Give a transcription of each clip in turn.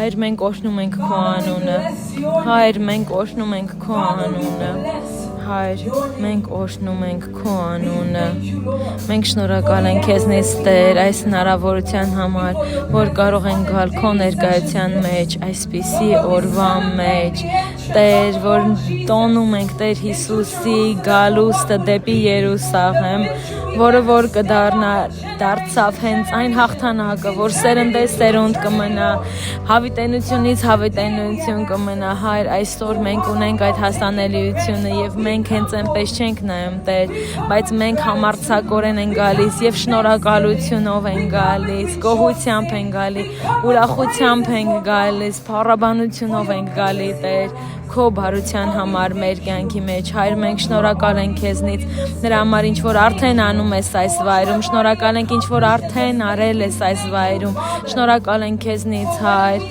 Հայր մենք օրհնում ենք քո անունը Հայր մենք օրհնում ենք քո անունը Հայր մենք օրհնում ենք քո անունը Մենք շնորհակալ ենք քեզնից Տեր այս հնարավորության համար որ կարող ենք գալ քո ներկայության մեջ այսպիսի օրվա մեջ Տեր որ տոնում ենք Տեր Հիսուսի գալուստը դեպի Երուսաղեմ որը որ կդառնա դարձավ հենց այն հաղթանակը որ սերնդես սերունդ կմնա հավիտենությունից հավիտենություն կմնա Հայր այսօր մենք ունենք այդ հասանելիությունը եւ մենք հենց այնպես չենք նայում Տեր բայց մենք համարձակորեն ենք գալիս եւ շնորհակալությունով ենք գալիս գոհությամբ ենք գալի ուրախությամբ ենք գալիս փառաբանությունով ենք գալի Տեր քո բարության համար մեր կյանքի մեջ Հայր մենք շնորհակալ ենք քեզնից նրա համար ինչ որ արդեն անում ես այս վայրում շնորհակալ ենք ինչ որ արդեն արել ես այս վայրում շնորհակալ ենք քեզնից Հայր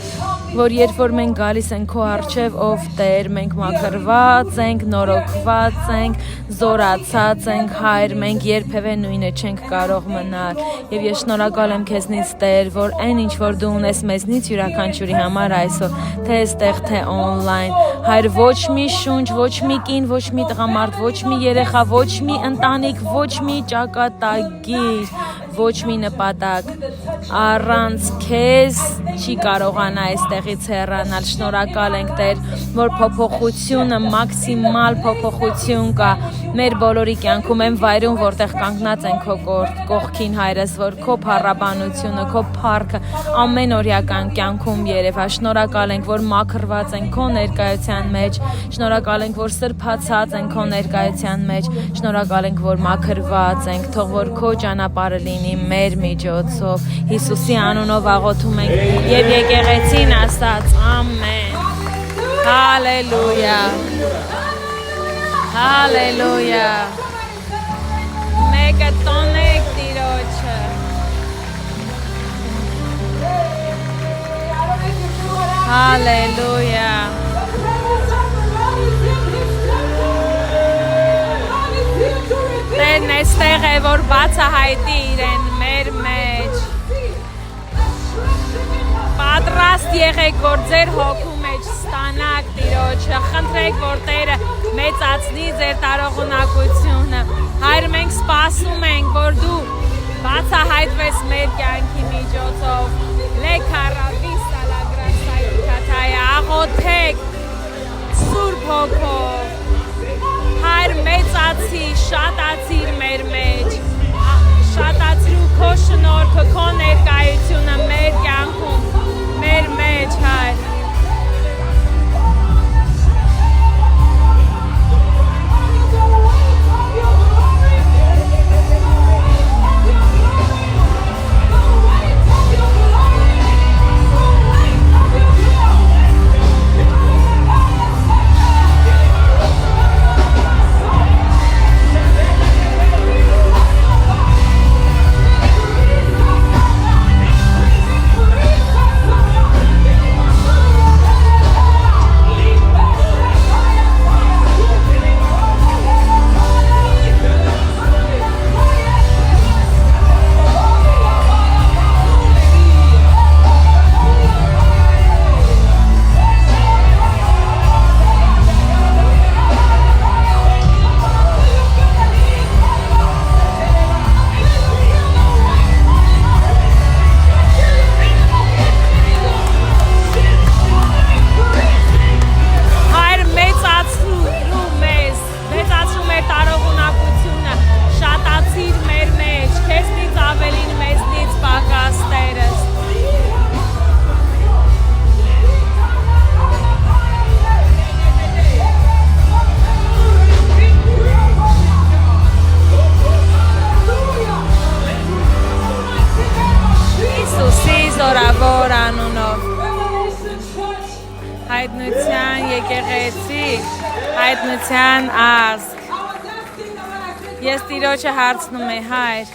որ երբ որ մենք գալիս ենք քո առջև ով Տեր մենք մաքրված ենք նորոգված ենք զորացած ենք Հայր մենք երբևէ նույնը չենք կարող մնալ եւ ես շնորհակալ եմ քեզնից Տեր որ այն ինչ որ դու ունես մեզնից յուրաքանչյուրի համար այսօր թե այստեղ թե on-line Հայր ոչ մի շունչ ոչ մի կին ոչ մի տղամարդ ոչ մի երեխա ոչ մի ընտանիք ոչ մի ճակատագիր ոչ մի նպատակ առանց քեզ չի կարողանա այստեղից հեռանալ շնորհակալ ենք Տեր որ փոփոխությունը մաքսիմալ փոփոխություն կա մեր բոլորի կյանքում են վայրում որտեղ կանգնած են քո կողքին Հայրս որ քո փառաբանությունը քո փառքը ամենօրյական կյանքում երևա շնորհակալ ենք որ մաքրված են քո ներկայության մեջ շնորհակալ ենք որ սրբացած են քո ներկայության մեջ շնորհակալ ենք որ մաքրված ենք թող որ քո ճանապարհը լինի մեր միջոցով Հիսուսի անունով աղոթում ենք եւ եկեղեցին ասաց ամեն հալելույա հալելույա մեկը տոնեք Տիրոջը հալելույա Տերն այստեղ է որ բացահայտի իրեն մեր մեջ Պատրաստ եղեք որ ձեր հոգու մեջ ստանաք Տիրոջը խնդրեք որ Տերը մեծացնի ձեր տարողունակությունը Հայր մենք սպասում ենք որ դու բացահայտվես մեր կյանքի միջոցով Լեքարավիսա լագրասայքաթայա աղոթեք Սուրբ Հոգով Հայր մեծացի շատացիր մեր մեջ շատացրու քո շնորհքը քո ներկայությունը մեր կյանքում մեր մեջ Հայր հայտնության եկեղեցի, հայտնության ազգ։ Ես Տիրոջը հարցնում եմ, Հայր,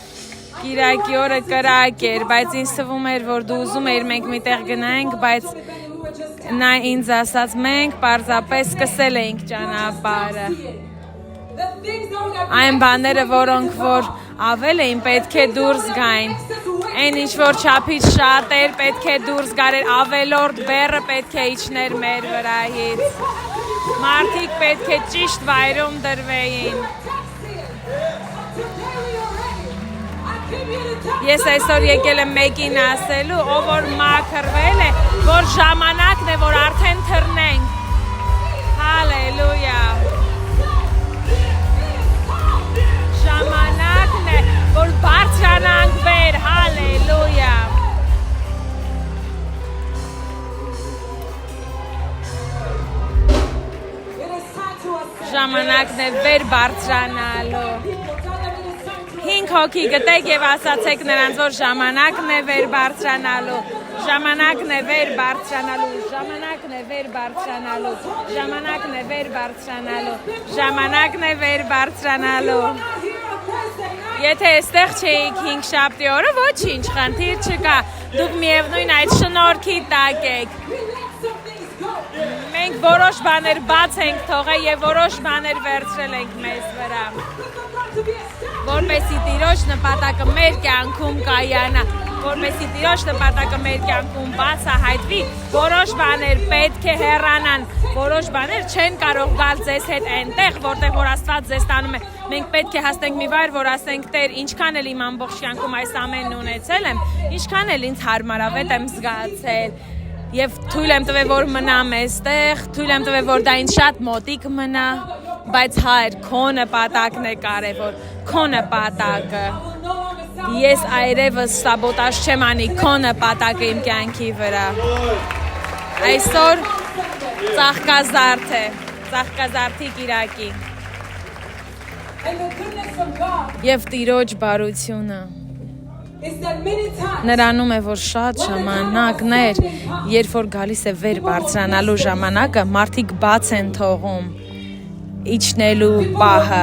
Կիրակի օրը կրակ էր, բայց ինձ թվում էր, որ դու ուզում էիր մենք միտեղ գնանք, բայց նա ինձ ասաց, մենք պարզապես սկսել էինք ճանապարհը։ Այն բաները, որոնք որ ավել էին, պետք է դուրս գային։ Այն ինչ որ չափից շատ էր, պետք է դուրս գարեր, ավելորդ բեռը պետք է իջներ մեր վրայից։ Մարդիկ պետք է ճիշտ վայրում դրվեին։ Ես այսօր եկել եմ մեկին ասելու, ով որ մաքրվել է, որ ժամանակն է, որ արդեն թռնենք։ Հալելույա։ Ժամանակն է, որ բարձրանանք վեր, հալելույա։ Ժամանակն է վեր բարձրանալու։ 5 հոգի գտեք եւ ասացեք նրանց, որ ժամանակն է վեր բարձրանալու, ժամանակն է վեր բարձրանալու, ժամանակն է վեր բարձրանալու, ժամանակն է վեր բարձրանալու, ժամանակն է վեր բարձրանալու։ Եթե այստեղ չէիք 5 շաբթի օրը, ոչինչ, խնդիր չկա, դուք միևնույն այդ շնորհքի տակ եք։ Մենք որոշ բաներ բաց ենք թողել եւ որոշ բաներ վերցրել ենք մեզ վրա։ Որպեսի Տիրոջ նպատակը մեր կյանքում կայանա, որպեսի Տիրոջ նպատակը մեր կյանքում բացահայտվի, որոշ բաներ պետք է հեռանան, որոշ բաներ չեն կարող գալ ձեզ հետ այնտեղ, որտեղ որ Աստված ձեզ տանում է։ Մենք պետք է հասնենք մի վայր, որ ասենք Տեր, ինչքան էլ իմ ամբողջ կյանքում այս ամենն ունեցել եմ, ինչքան էլ ինձ հարմարավետ եմ զգացել։ Եվ թույլ եմ տվել, որ մնամ այստեղ, թույլ եմ տվել, որ դա ինձ շատ մոտիկ մնա, բայց հայր, քո նպատակն է կարևոր, քո նպատակը։ Ես այրևս սաբոտաժ չեմ անի քո նպատակը իմ կյանքի վրա։ Այսօր ծաղկազարդ է, ծաղկազարդի կիրակի։ Եվ Տիրոջ բարությունը։ Նրանում է, որ շատ ժամանակներ, երբ որ գալիս է վեր բարձրանալու ժամանակը, մարդիկ բաց են թողում իջնելու պահը։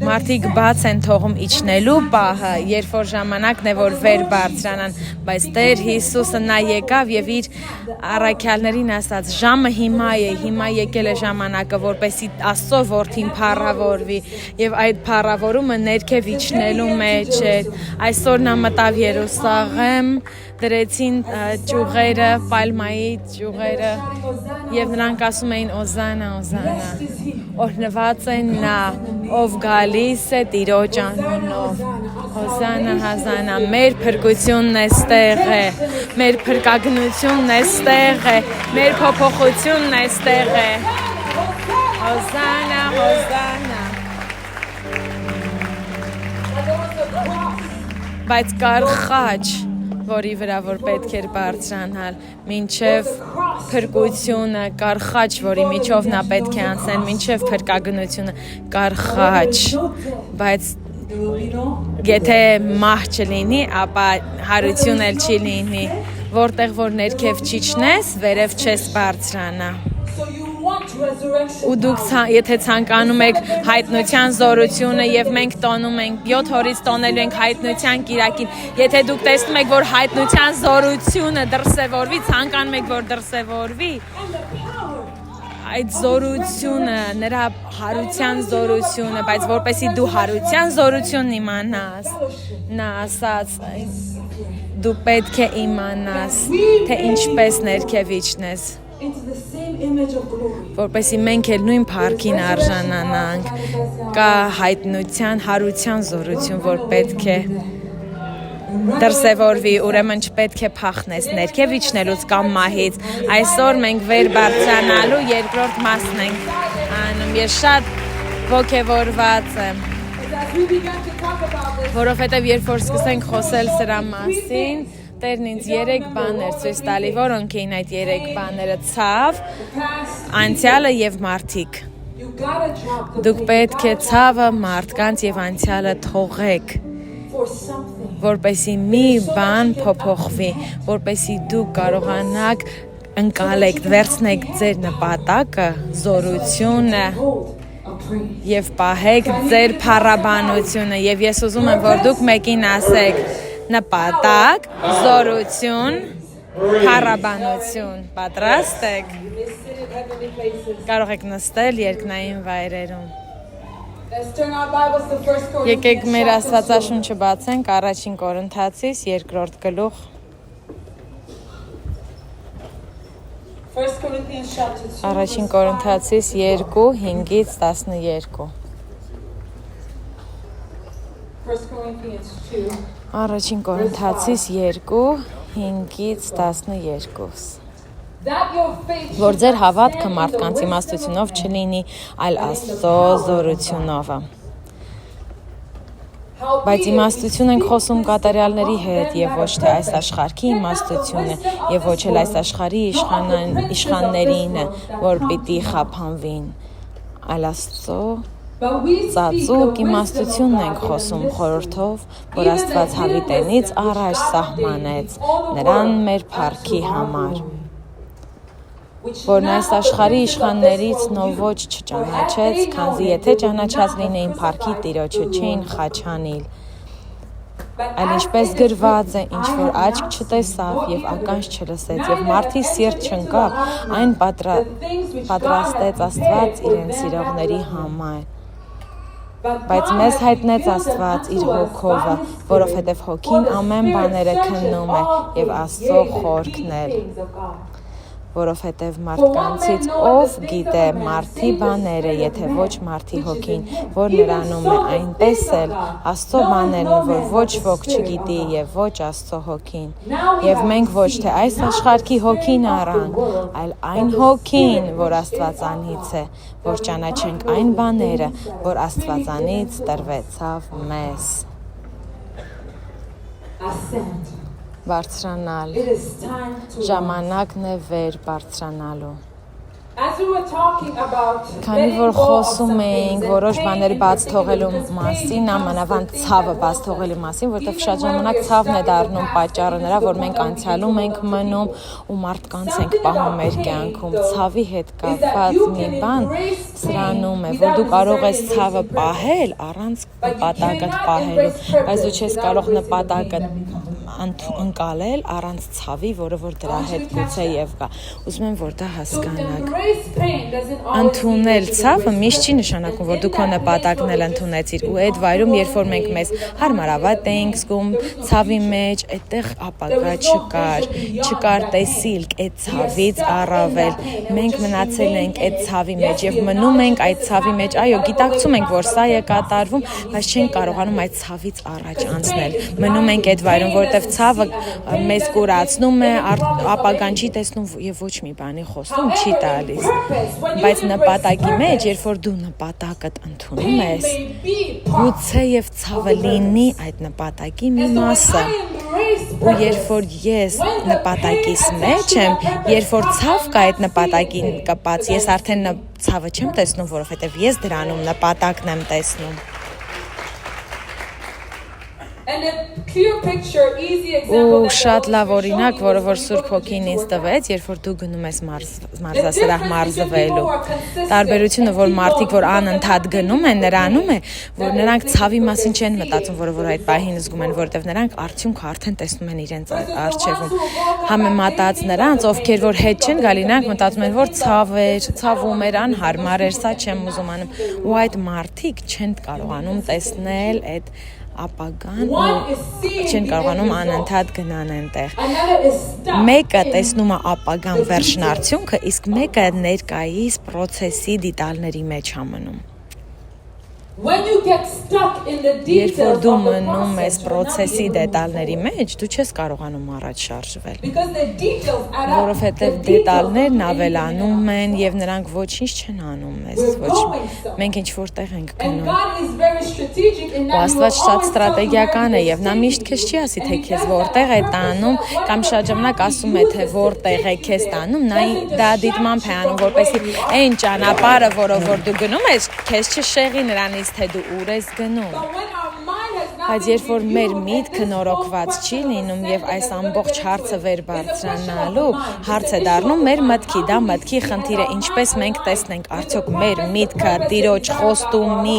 Մարդիկ բաց են թողում իջնելու պահը, երբ որ ժամանակն է, որ վեր բարձրանան, բայց Տեր Հիսուսը նա եկավ եւ իր առաքյալներին ասաց. ժամը հիմա է, հիմա եկել է ժամանակը, որպեսզի Աստծո որդին փառավորվի եւ այդ փառավորումը ներքև իջնելու մեջ է։ Այսօր նա մտավ Երուսաղեմ, դրեցին ճյուղերը, պալմայի ճյուղերը եւ նրանք ասում էին Օզանա, Օզանա։ Օրհնված է նա, ով գալիս է Տիրոջ անունով։ Հոսանա, հազանա, մեր փրկությունն է ստեղ է, մեր փրկագնությունն է ստեղ է, մեր փոփոխությունն է ստեղ է։ Հոսանա, հոսանա։ Բայց կար խաչ, որի վրա որ պետք էր բարձրանալ, մինչև փրկությունը, կար խաչ, որի միջով նա պետք է անցնել, մինչև փրկագնությունը, կար խաչ, բայց եթե մահ չլինի, ապա հարություն էլ չի լինի, որտեղ որ ներքև չիջնես, վերև չես բարձրանա։ Ու դուք եթե ցանկանում եք հայտնության զորությունը եւ մենք տոնում ենք 7 օրից տոնելու ենք հայտնության կիրակին, եթե դուք տեսնում եք, որ հայտնության զորությունը դրսևորվի, ցանկանում եք, որ դրսևորվի, այդ զորությունը, նրա հարության զորությունը, բայց որպեսի դու հարության զորությունն իմանաս, նա ասաց, դու պետք է իմանաս, թե ինչպես ներքև իջնես, որպեսի մենք էլ նույն փառքին արժանանանք, կա հայտնության, հարության զորություն, որ պետք է դրսևորվի, ուրեմն չպետք է փախնես ներքև իջնելուց կամ մահից։ Այսօր մենք վեր բարձրանալու երկրորդ մասն ենք անում։ Ես շատ ոգևորված եմ, որովհետև երբ որ սկսենք խոսել սրա մասին, Տերն ինձ 3 բաներ ցույց տալի, որոնք էին այդ 3 բաները՝ ցավ, անցյալը եւ մարդիկ։ Դուք պետք է ցավը, մարդկանց եւ անցյալը թողեք, որպեսի մի բան փոփոխվի, որպեսի դուք կարողանաք ընկալեք, վերցնեք ձեր նպատակը, զորությունը եւ պահեք ձեր փառաբանությունը։ Եվ ես ուզում եմ, որ դուք մեկին ասեք. նպատակ, զորություն, փառաբանություն։ Պատրաստ եք։ Կարող եք նստել երկնային վայրերում։ Եկեք մեր Աստվածաշունչը բացենք առաջին Կորինթացիս 2-րդ գլուխ 1 Corinthians chapter 2. Առաջին Կորինթացիս 2:5-ից 12 1 Corinthians 2. Առաջին Կորինթացիս 2:5-ից 12 Որ ձեր հավատքը մարդկանց իմաստությունով չլինի, այլ Աստծո զորությունով։ Բայց իմաստություն ենք խոսում կատարյալների հետ եւ ոչ թե այս աշխարհի իմաստությունը եւ ոչ էլ այս աշխարհի իշխաններինը, որ պիտի խափանվին, այլ Աստծո ծածուկ իմաստությունն ենք խոսում խորհրդով, որ Աստված հավիտենից առաջ սահմանեց նրան մեր փառքի համար, որն այս աշխարհի իշխաններից նոր ոչ չճանաչեց, քանզի եթե ճանաչած լինեին փառքի Տիրոջը չէին խաչանիլ, այլ ինչպես գրված է, ինչ որ աչք չտեսավ եւ ականջ չլսեց եւ մարդի սիրտ չընկավ, այն պատրաստեց Աստված իրեն սիրողների համար։ Բայց մեզ հայտնեց Աստված իր հոգովը, որովհետև հոգին ամեն բաները քննում է եւ Աստծո խորքն էլ, որովհետև մարդկանցից ով գիտե մարդի բաները, եթե ոչ մարդի հոգին, որ նրանում է, այնպես էլ Աստծո բաներն, որ ոչ ոք չգիտի եւ ոչ Աստծո հոգին։ Եվ մենք ոչ թե այս աշխարհի հոգին առանք, այլ այն հոգին, որ Աստվածանից է, որ ճանաչենք այն բաները, որ Աստվածանից տրվեցավ մեզ։ Բարձրանալ։ Ժամանակն է վեր բարձրանալու։ Քանի որ խոսում էինք որոշ բաներ բաց թողելու մասին, ամանավանդ ցավը բաց թողելու մասին, որտեղ շատ ժամանակ ցավն է դառնում պատճառը նրա, որ մենք անցյալում ենք մնում ու մարդկանց ենք պահում մեր կյանքում։ Ցավի հետ կապված մի բան սրանում է, որ դու կարող ես ցավը պահել առանց նպատակը պահելու, բայց դու չես կարող նպատակը ընկալել առանց ցավի, որը որ դրա հետ գուցե եւ կա։ Ուզում եմ որ դա հասկանաք։ Ընդունել ցավը միշտ չի նշանակում, որ դու քո նպատակն էլ ընդունեցիր։ Ու այդ վայրում, երբ որ մենք մեզ հարմարավատ էինք զգում ցավի մեջ, այդտեղ ապագա չկար տեսիլք այդ ցավից առավել։ Մենք մնացել ենք այդ ցավի մեջ եւ մնում ենք այդ ցավի մեջ։ Այո, գիտակցում ենք, որ սա է կատարվում, բայց չենք կարողանում այդ ցավից առաջ անցնել։ Մնում ենք այդ վայրում, որտեղ ցավը մեզ կուրացնում է, ապագան չի տեսնում եւ ոչ մի բանի խոսում չի տալիս։ Բայց նպատակի մեջ, երբ որ դու նպատակդ ընդունում ես, գուցե եւ ցավը լինի այդ նպատակի մի մասը։ Ու երբ որ ես նպատակիս մեջ եմ, երբ որ ցավ կա այդ նպատակին կապած, ես արդեն ցավը չեմ տեսնում, որովհետեւ ես դրանում նպատակն եմ տեսնում։ Ու շատ լավ օրինակ, որը որ Սուրբ Հոգին ինձ տվեց, երբ որ դու գնում ես մարզասրահ մարզվելու։ Տարբերությունը, որ մարդիկ, որ անընդհատ գնում են, նրանում է, որ նրանք ցավի մասին չեն մտածում, որը այդ պահին զգում են, որովհետև նրանք արդյունքը արդեն տեսնում են իրենց առջևում։ Համեմատած նրանց, ովքեր որ հետ չեն գալի, նրանք մտածում են, որ ցավում էր, անհարմար էր, սա չեմ ուզում անում։ Ու այդ մարդիկ չեն կարողանում տեսնել այդ ապագան ու չեն կարողանում անընդհատ գնան այնտեղ։ Մեկը տեսնում է ապագան վերջնարդյունքը, իսկ մեկը ներկայիս process-ի դիտալների մեջ ամնում։ Երբ որ դու մնում ես process-ի դետալների մեջ, դու չես կարողանում առաջ շարժվել։ Որովհետև դետալներն ավելանում են եւ նրանք ոչինչ չեն անում մեզ, մենք ինչ որտեղ ենք գնում։ Ու Աստված շատ ստրատեգիական է եւ նա միշտ քեզ չի ասի թե քեզ որտեղ է տանում կամ շատ ժամանակ ասում է թե որտեղ է քեզ տանում, նա դա դիտմամբ է անում, որպեսզի այն ճանապարհը, որով որ դու գնում ես, քեզ չշեղի նրանից թե դու ուր ես գնում։ Բայց երբ որ մեր միտքը նորոգված չի լինում եւ այս ամբողջ հարցը վեր բարձրանալու հարց է դառնում մեր մտքի, դա մտքի խնդիր է, ինչպես մենք տեսնենք, արդյոք մեր միտքը Տիրոջ խոստումի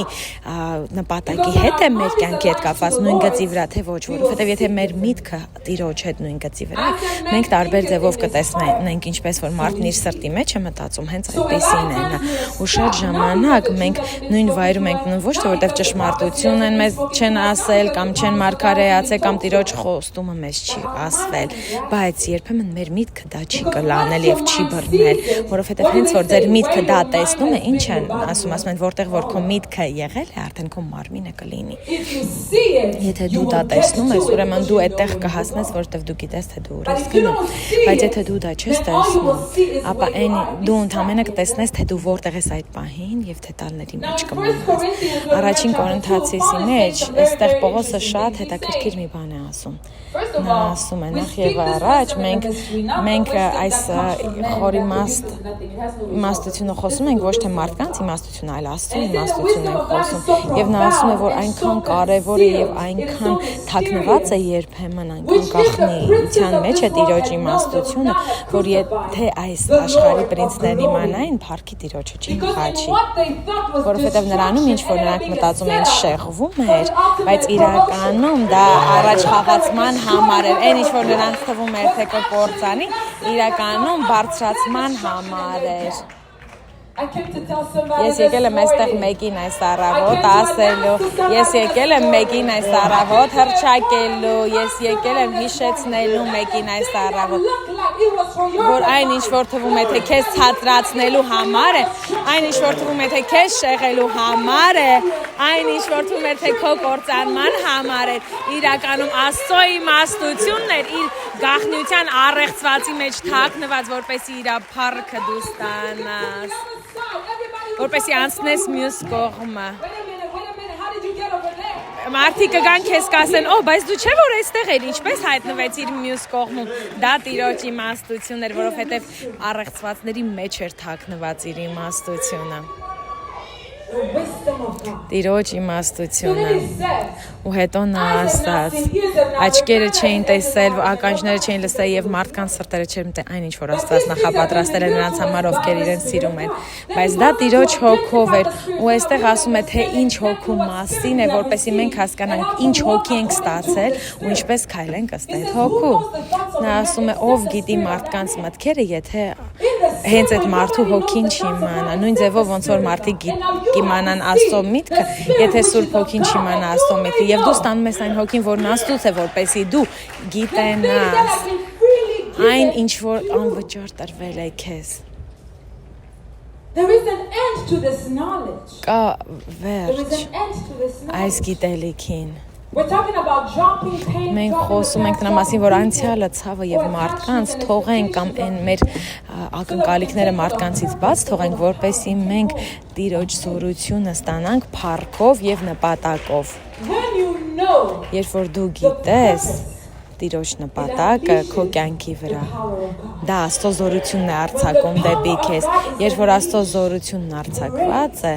նպատակի հետ է մեր կյանքի հետ կապված նույն գծի վրա թե ոչ, որովհետեւ եթե մեր միտքը Տիրոջ հետ նույն գծի վրա է, մենք տարբեր ձևով կտեսնենք, ինչպես որ մարդն իր սրտի մեջ է մտածում, հենց այդպեսին է նա։ Ու շատ ժամանակ մենք նույն վայրում ենք մնում ոչ թե որտեվ ճշմարտություն են մեզ չեն ասել կամ չեն մարգարեացել կամ Տիրոջ խոստումը մեզ չի ասվել, բայց երբեմն մեր միտքը դա չի կլանել եւ չի բռնել, որովհետեւ հենց որ ձեր միտքը դա տեսնում է, ինչ են ասում են որտեղ որ քո միտքը եղել է, արդեն քո մարմինը կլինի։ Եթե դու դա տեսնում ես, ուրեմն դու այդտեղ կհասնես, որովհետեւ դու գիտես թե դու ուր ես գնում, բայց եթե դու դա չես տեսնում, ապա դու ընդհանրապես կտեսնես թե դու որտեղ ես այդ պահին եւ թե տալների մեջ կմնաս։ Առաջին Կորինթացիի մեջ այստեղ Պողոսը շատ հետաքրքիր մի բան է ասում։ Նա ասում է նախ եւ առաջ մենք այս խորի իմաստությունը խոսում ենք ոչ թե մարդկանց իմաստություն, այլ Աստծո իմաստություն ենք խոսում։ Եվ նա ասում է, որ այնքան կարևոր է եւ այնքան թաքնված է երբեմն այնքան գաղտնիության մեջ է Տիրոջ իմաստությունը, որ եթե այս աշխարհի պրինցներն իմանային, փառքի Տիրոջը չի խաչի, որովհետեւ նրանում ինչ որ նրանք մտածում են շեղվում էր, բայց իրականում դա առաջ խաղացման համար էր, այն ինչ որ նրանց թվում էր թե կկործանի, իրականում բարձրացման համար էր։ Ես եկել եմ այստեղ մեկին այս առավոտ ասելու, ես եկել եմ մեկին այս առավոտ հռչակելու, ես եկել եմ հիշեցնելու մեկին այս առավոտ, որ այն ինչ որ թվում է թե քեզ ցածրացնելու համար է, այն ինչ որ թվում է թե քեզ շեղելու համար է, այն ինչ որ թվում է թե քո կործանման համար է, իրականում Աստծո իմաստությունն էր իր գաղտնիության առեղծվածի մեջ թաքնված, որպեսզի իր փառքը դու ստանաս, որպեսզի անցնես մյուս կողմը։ Մարդիկ կգան քեզ կասեն, բայց դու չէ որ այստեղ էր, ինչպես հայտնվեցիր մյուս կողմում։ Դա Տիրոջ իմաստությունն էր, որովհետև առեղծվածների մեջ էր թաքնված իր իմաստությունը։ Տիրոջ իմաստությունը։ Ու հետո նա ասաց, աչքերը չէին տեսել, ականջները չէին լսել եւ մարդկանց սրտերը չէին մտել այն ինչ որ Աստված նախապատրաստել է նրանց համար, ովքեր իրեն սիրում են, բայց դա Տիրոջ հոգով էր, ու այստեղ ասում է թե ինչ հոգու մասին է, որպեսզի մենք հասկանանք ինչ հոգի ենք ստացել ու ինչպես քայլենք ըստ այդ հոգու։ Նա ասում է ով գիտի մարդկանց մտքերը, եթե հենց այդ մարդու հոգին չիմանա, նույն ձևով ոնց որ մարդիկ իմանան Աստծո միտքը, եթե Սուրբ Հոգին չիմանա Աստծո միտքը, եւ դու ստանում ես այն հոգին, որն Աստծուց է, որպեսզի դու գիտենաս այն ինչ որ անվճար տրվել է քեզ։ Կա վերջ այս գիտելիքին։ Մենք խոսում ենք նրա մասին, որ անցյալը ցավը եւ մարդկանց թողենք կամ այն մեր ակնկալիքները մարդկանցից բաց թողենք, որպեսզի մենք Տիրոջ զորությունը ստանանք փառքով եւ նպատակով։ Երբ որ դու գիտես Տիրոջ նպատակը քո կյանքի վրա, դա Աստծո զորությունն է արձակում դեպի քեզ։ Երբ որ Աստծո զորությունն արձակված է,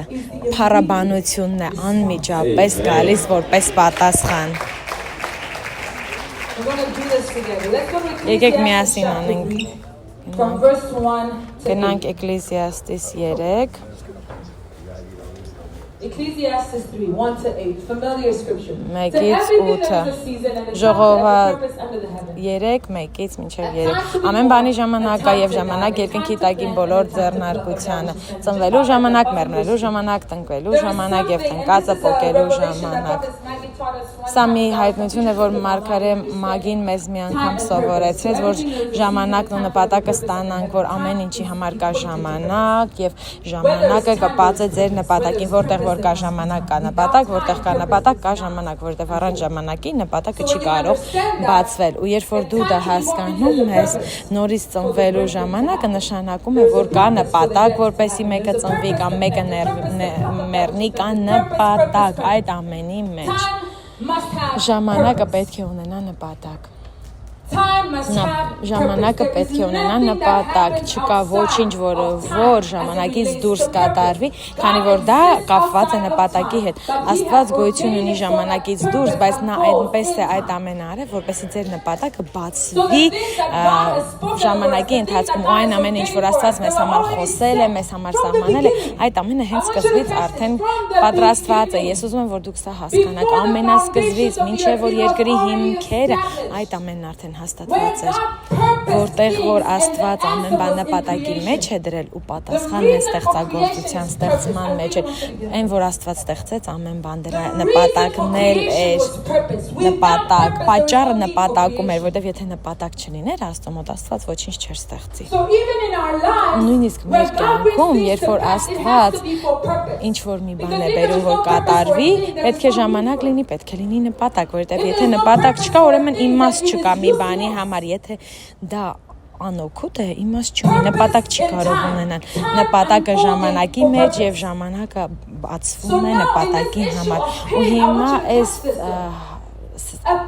փառաբանությունն է անմիջապես գալիս որպես պատասխան։ Եկեք միասին անենք։ Գնանք Էկլեսիաստես 3 Ecclesiastes 3:1-8, familiar scripture. Մեկից 8 Ժողովադ 3:1-ից մինչև 3 Ամեն բանի ժամանակ կա եւ ժամանակ երկնքի տակին բոլոր ձեռնարկությանը, ծնվելու ժամանակ, մեռնելու ժամանակ, տնկվելու ժամանակ եւ տնկածը փոկելու ժամանակ։ Սա մի հայտնություն է, որ Մարգարե Մագին մեզ մի անգամ սովորեցրեց, որ ժամանակն ու նպատակը ստանանք, որ ամեն ինչի համար կա ժամանակ եւ ժամանակը կապած է ձեր նպատակին, որտեղ որ կա ժամանակ կա նպատակ, որտեղ կա նպատակ կա ժամանակ, որտեղ առանց ժամանակի նպատակը չի կարող բացվել։ Ու երբ որ դու դա հասկանում ես, նորից ծնվելու ժամանակը նշանակում է, որ կա նպատակ, որպեսզի մեկը ծնվի կամ մեկը մեռնի, կա նպատակ այդ ամենի մեջ։ Ժամանակը պետք է ունենա նպատակ։ Ժամանակը պետք է ունենա նպատակ, չկա ոչինչ, որ ժամանակից դուրս կատարվի, քանի որ դա կապված է նպատակի հետ։ Աստված գոյություն ունի ժամանակից դուրս, բայց նա այնպես է այդ ամենը արել, որպեսզի ձեր նպատակը բացվի ժամանակի ընթացքում, ու այն ամենը, ինչ որ Աստված մեզ համար խոսել է, մեզ համար սահմանել է, այդ ամենը հենց սկզբից արդեն պատրաստված է։ Ես ուզում եմ, որ դուք սա հասկանաք, ամենասկզբից, մինչև որ երկրի հիմքերը, այդ ամենն արդեն հաստատված էր, որտեղ որ Աստված ամեն բան նպատակի մեջ է դրել ու պատասխանն է ստեղծագործության ստեղծման մեջ է, այն որ Աստված ստեղծեց ամեն բան դրա նպատակն էլ էր, նպատակ, պատճառը նպատակում էր, որտեղ եթե նպատակ չլիներ Աստծո մոտ, Աստված ոչինչ չէր ստեղծի։ Նույնիսկ մեր կյանքում, երբ որ Աստված ինչ որ մի բան է բերում, որ կատարվի, պետք է ժամանակ լինի, պետք է լինի նպատակ, որտեղ եթե նպատակ չկա, ուրեմն իմաստ չկա մի բանի համար, եթե դա անօգուտ է, իմաստ չունի, նպատակ չի կարող ունենալ, նպատակը ժամանակի մեջ եւ ժամանակը բացվում է նպատակի համար, ու հիմա այս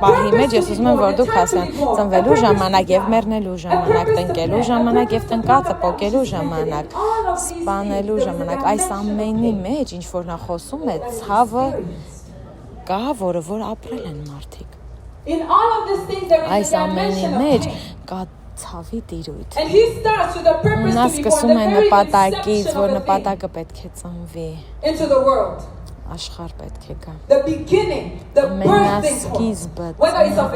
պահի մեջ ես ուզում եմ, որ դուք հասկանաք, ծնվելու ժամանակ եւ մեռնելու ժամանակ, տնկելու ժամանակ եւ տնկածը պոկելու ժամանակ, սպանելու ժամանակ, այս ամենի մեջ ինչ որ նա խոսում է, ցավը կա, որը որ ապրել են մարդիկ։ Այս ամենի մեջ կա ցավի տիրույթ։ Նա սկսում է նպատակից, որ նպատակը պետք է ծնվի։ Աշխարհ պետք է գա։ Ամենասկիզբը,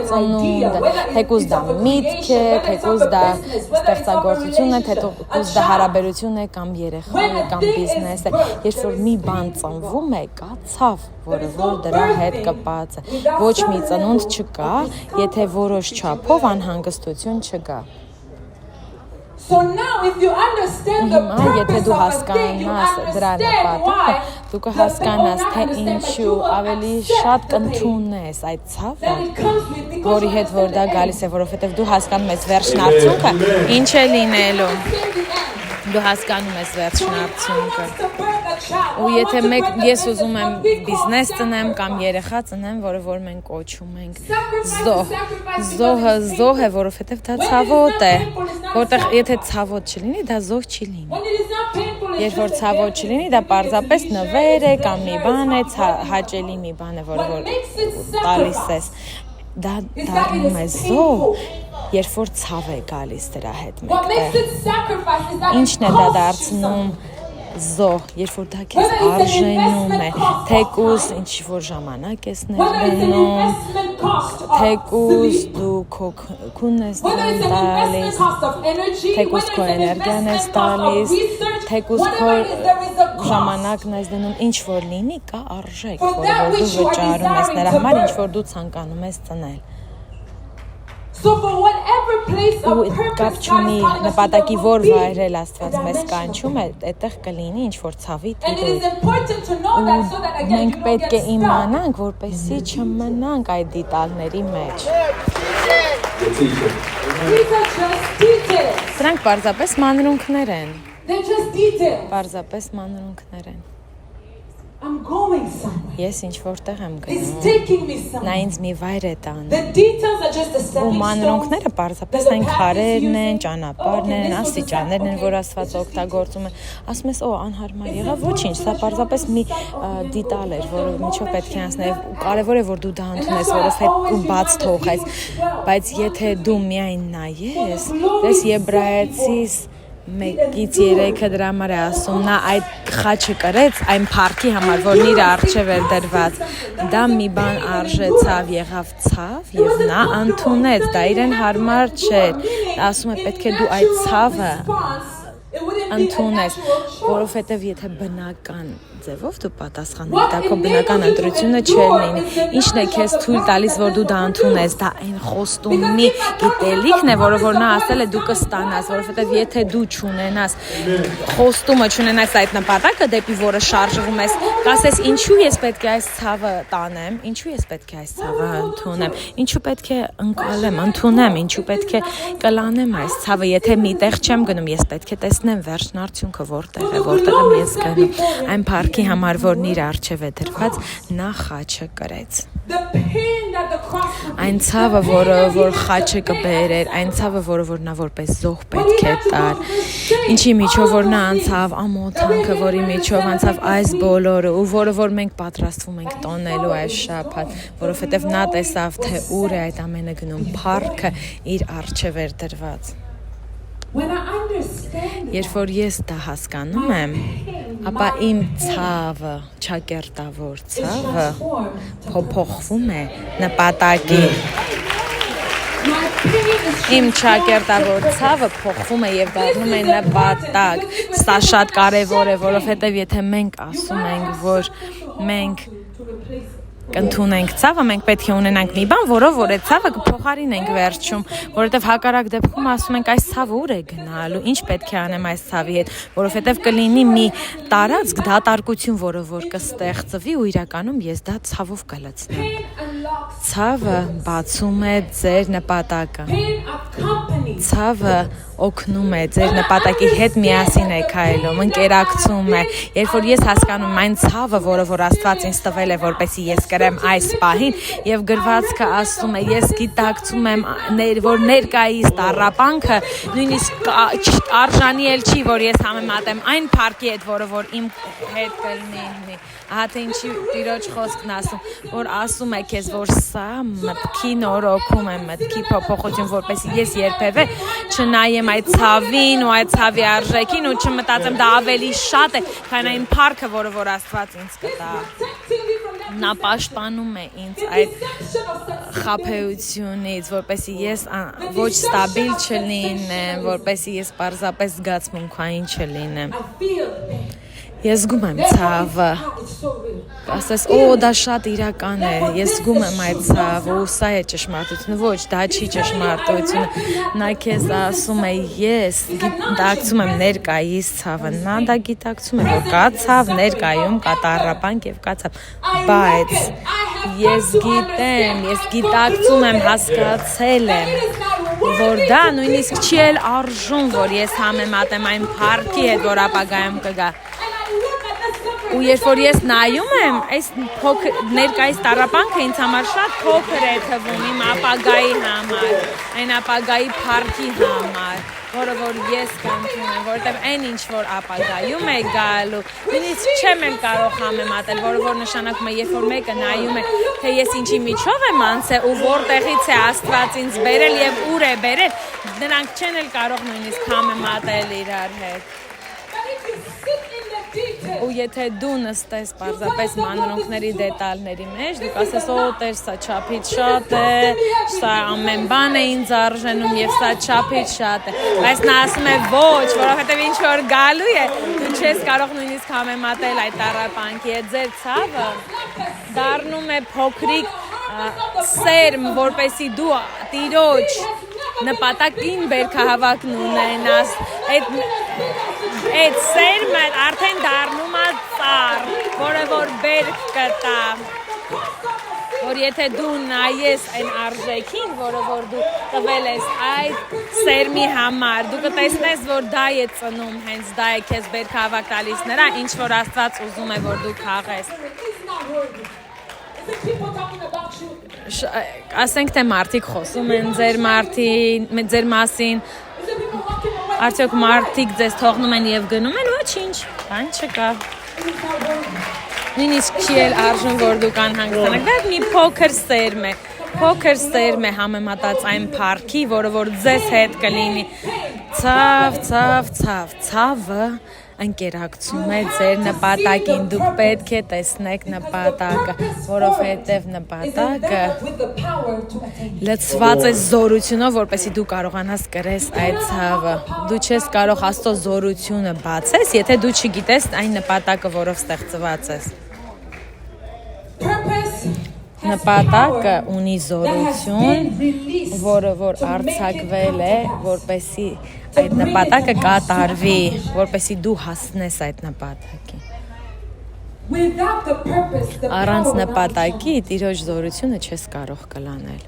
ծնունդը, թեկուզ դա միտք է, թեկուզ դա ստեղծագործություն է, թեկուզ դա հարաբերություն է կամ երեխա է, կամ բիզնես է, երբ որ մի բան ծնվում է, կա ցավ, որը որ դրա հետ կապված է։ Ոչ մի ծնունդ չկա, եթե որոշ չափով անհանգստություն չկա։ Հիմա, եթե դու հասկանաս դրա նպատակը, դու կհասկանաս, թե ինչու ավելի շատ կընդունես այդ ցավը, որի հետ որ դա գալիս է, որովհետև դու հասկանում ես վերջն արդյունքը, ինչ է լինելու։ Դու հասկանում ես վերջն արդյունքը։ Ու եթե ես ուզում եմ բիզնես ծնեմ կամ երեխա ծնեմ, որը որ մենք կոչում ենք զոհ։ Զոհ է, որովհետև դա ցավոտ է, որտեղ եթե ցավոտ չլինի, դա զոհ չի լինի։ Երբ որ ցավոտ չլինի, դա պարզապես նվեր է կամ մի բան է, հաճելի մի բան է, որը որ տալիս ես։ Դա դառնում է զոհ, երբ որ ցավ է գալիս դրա հետ մեկտեղ։ Ինչն է դա դարձնում զոհ, երբ որ դա քեզ արժենում է, թեկուզ ինչ որ ժամանակ ես ներդնում, թեկուզ դու քո քունն ես տալիս, թեկուզ քո էներգիան ես տալիս, թեկուզ քո ժամանակն ես դնում, ինչ որ լինի, կա արժեք, որը որ դու վճարում ես նրա համար, ինչ որ դու ցանկանում ես ծնել։ Ու կապ չունի նպատակի որ վայրել Աստված մեզ կանչում է, այդտեղ կլինի ինչ որ ցավի տիրույթ։ Ու մենք պետք է իմանանք, որպեսզի չմնանք այդ դիտալների մեջ։ Սրանք պարզապես մանրունքներ են։ Պարզապես մանրունքներ են։ Ես ինչ որտեղ եմ գնում, նա ինձ մի վայր է տանում, ու մանրունքները պարզապես այն քարերն են, ճանապարհներն են, աստիճաններն են, որ Աստված օգտագործում է, ասում ես, անհարմար եղավ, ոչինչ, սա պարզապես մի դիտալ էր, որը միջով պետք է անցնել, ու կարևոր է, որ դու դա ընդունես, որովհետև ու բաց թողես, բայց եթե դու միայն նայես, դες Եբրայեցիս 1-3 դրա համար է ասում, նա այդ խաչը կրեց այն փառքի համար, որն իր առջև էր դրված, դա մի բան արժեցավ, եղավ ցավ եւ նա ընդունեց, դա իրեն հարմար չէր, ասում է պետք է դու այդ ցավը ընդունես, որովհետև եթե բնական ձևով դու պատասխանես, դա քո բնական ընտրությունը չէր լինի, ինչն է քեզ թույլ տալիս, որ դու դա ընդունես, դա այն խոստումի գիտելիքն է, որը որ նա ասել է դու կստանաս, որովհետև եթե դու չունենաս խոստումը, չունենաս այդ նպատակը, դեպի որը շարժվում ես, կասես ինչու ես պետք է այս ցավը տանեմ, ինչու ես պետք է այս ցավը ընդունեմ, ինչու պետք է ընկալեմ, ընդունեմ, ինչու պետք է կլանեմ այս ցավը, եթե միտեղ չեմ գնում, ես պետք է տեսնեմ վերջն արդյունքը որտեղ է, որտեղ եմ ես գնում, այն փառքի համար, որն իր առջև է դրված, նա խաչը կրեց։ Այն ցավը, որ խաչը կբերեր, այն ցավը, որ նա որպես զոհ պետք է տար։ Ինչի միջով որ նա անցավ ամոթանքը, որի միջով անցավ այս բոլորը, ու որ մենք պատրաստվում ենք տոնելու այս շաբաթ, որովհետև նա տեսավ, թե ուր է այդ ամենը գնում, փառքը իր առջև էր դրված։ Երբ որ ես դա հասկանում եմ, ապա իմ ցավը, ճակերտավոր ցավը փոփոխվում է նպատակի։ Իմ ճակերտավոր ցավը փոխվում է եւ դառնում է նպատակ։ Սա շատ կարեւոր է, որովհետեւ եթե մենք ասում ենք, որ մենք կընդունենք ցավը, մենք պետք է ունենանք մի բան, որով որ այդ ցավը կփոխարինենք վերջում, որովհետև հակառակ դեպքում ասում ենք այս ցավը ուր է գնալու, ինչ պետք է անեմ այս ցավի հետ, որովհետև կլինի մի տարածք դատարկություն, որը որ կստեղծվի ու իրականում ես դա ցավով կլցնեմ։ Ցավը բացում է ձեր նպատակը։ Ցավը օգնում է ձեր նպատակի հետ միասին է քայլում, ընկերակցում է։ Երբ որ ես հասկանում եմ այն ցավը, որը որ Աստված ինձ տվել է, որպեսզի ես կրեմ այս պահին, եւ գրվածքը ասում է, ես գիտակցում եմ, որ ներկայիս տառապանքը նույնիսկ արժանի էլ չի, որ ես համեմատեմ այն փառքի հետ, որը որ իմ հետ կլինի։ Ահա թե ինչի Տիրոջ խոսքն ասում, որ ասում է քեզ, որ սա մտքի նորոգում է, մտքի փոփոխություն, որպեսզի ես երբևէ չնայեմ այդ ցավին ու այդ ցավի արժեքին ու չմտածեմ դա ավելի շատ է, քան այն փառքը, որը որ Աստված ինձ կտա։ Նա պաշտպանում է ինձ այդ խաբեությունից, որպեսզի ես ոչ ստաբիլ չլինեմ, որպեսզի ես պարզապես զգացմունքային չլինեմ։ Ես զգում եմ ցավը, ասես, դա շատ իրական է, ես զգում եմ այդ ցավը, ու սա է ճշմարտությունը, ոչ, դա չի ճշմարտությունը, նա քեզ ասում է, ես գիտակցում եմ ներկայիս ցավը, նա դա գիտակցում է, որ կա ցավ ներկայում, կա տառապանք և կա ցավ, բայց ես գիտեմ, ես գիտակցում եմ, հասկացել եմ, որ դա նույնիսկ չի էլ արժում, որ ես համեմատեմ այն փառքի հետ, որ ապագայում կգա։ Ու երբ որ ես նայում եմ, այս ներկայիս տառապանքը ինձ համար շատ փոքր է թվում իմ ապագայի համար, այն ապագայի փառքի համար, որը որ ես կընդունեմ, որովհետև այն ինչ որ ապագայում է գալու, նույնիսկ չեմ էլ կարող համեմատել, որը որ նշանակում է, երբ որ մեկը նայում է, թե ես ինչի միջով եմ անցել ու որտեղից է Աստված ինձ բերել եւ ուր է բերել, նրանք չեն էլ կարող նույնիսկ համեմատել իրար հետ։ Ու եթե դու նստես պարզապես մանրունքների դետալների մեջ, դու կասես, Տեր, սա չափից շատ է, սա ամեն բան է ինձ արժենում եւ սա չափից շատ է։ Բայց նա ասում է ոչ, որովհետեւ ինչ որ գալու է, դու չես կարող նույնիսկ համեմատել այդ տառապանքի հետ, ձեր ցավը դառնում է փոքրիկ սերմ, որպեսի դու Տիրոջ նպատակին բերքահավաքն ունենաս, այդ սերմը արդեն դառնում է ծառ, որը որ բերք կտա, որ եթե դու նայես այն արժեքին, որը որ դու տվել ես այդ սերմի համար, դու կտեսնես, որ դա է ծնում, հենց դա է քեզ բերքահավաք տալիս նրա, ինչ որ Աստված ուզում է, որ դու քաղես։ Ասենք թե մարդիկ խոսում են ձեր մասին, արդյոք մարդիկ ձեզ թողնում են եւ գնում են, ոչինչ, բան չկա։ Նույնիսկ չի էլ արժում, որ դուք անհանգստանաք, դա մի փոքր սերմ է համեմատած այն փառքի, որը որ ձեզ հետ կլինի։ Ցավը ընկերակցում է ձեր նպատակին, դուք պետք է տեսնեք նպատակը, որովհետև նպատակը լցված է զորությունով, որպեսզի դու կարողանաս կրես այդ ցավը։ Դու չես կարող Աստծո զորությունը բացես, եթե դու չգիտես այն նպատակը, որով ստեղծված ես։ Նպատակը ունի զորություն, որը որ արձակվել է, որպեսզի այդ նպատակը կատարվի, որպեսզի դու հասնես այդ նպատակին։ Առանց նպատակի Տիրոջ զորությունը չես կարող կլանել։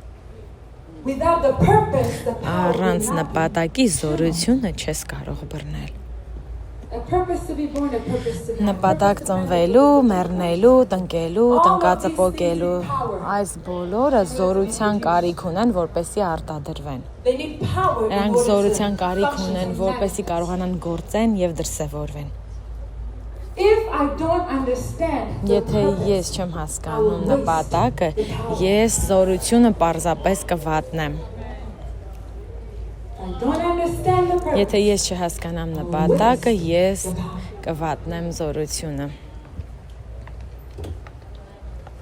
Առանց նպատակի զորությունը չես կարող բռնել։ A purpose to be born, a purpose to die. Նպատակ ծնվելու, մեռնելու, տնկելու, տնկածը պոկելու, այս բոլորը զորության կարիք ունեն, որպեսզի արտադրվեն։ They need power in Նրանք order զորության to կարիք function ունեն, as որպեսզի man. կարողանան գործեն եւ դրսեւորվեն։ If I don't understand the Եթե purpose, ես չեմ հասկանում նպատակը, ես զորությունը պարզապես կվատնեմ։ I don't understand the purpose. Եթե ես չհասկանամ նպատակը, ես կվատնեմ զորությունը։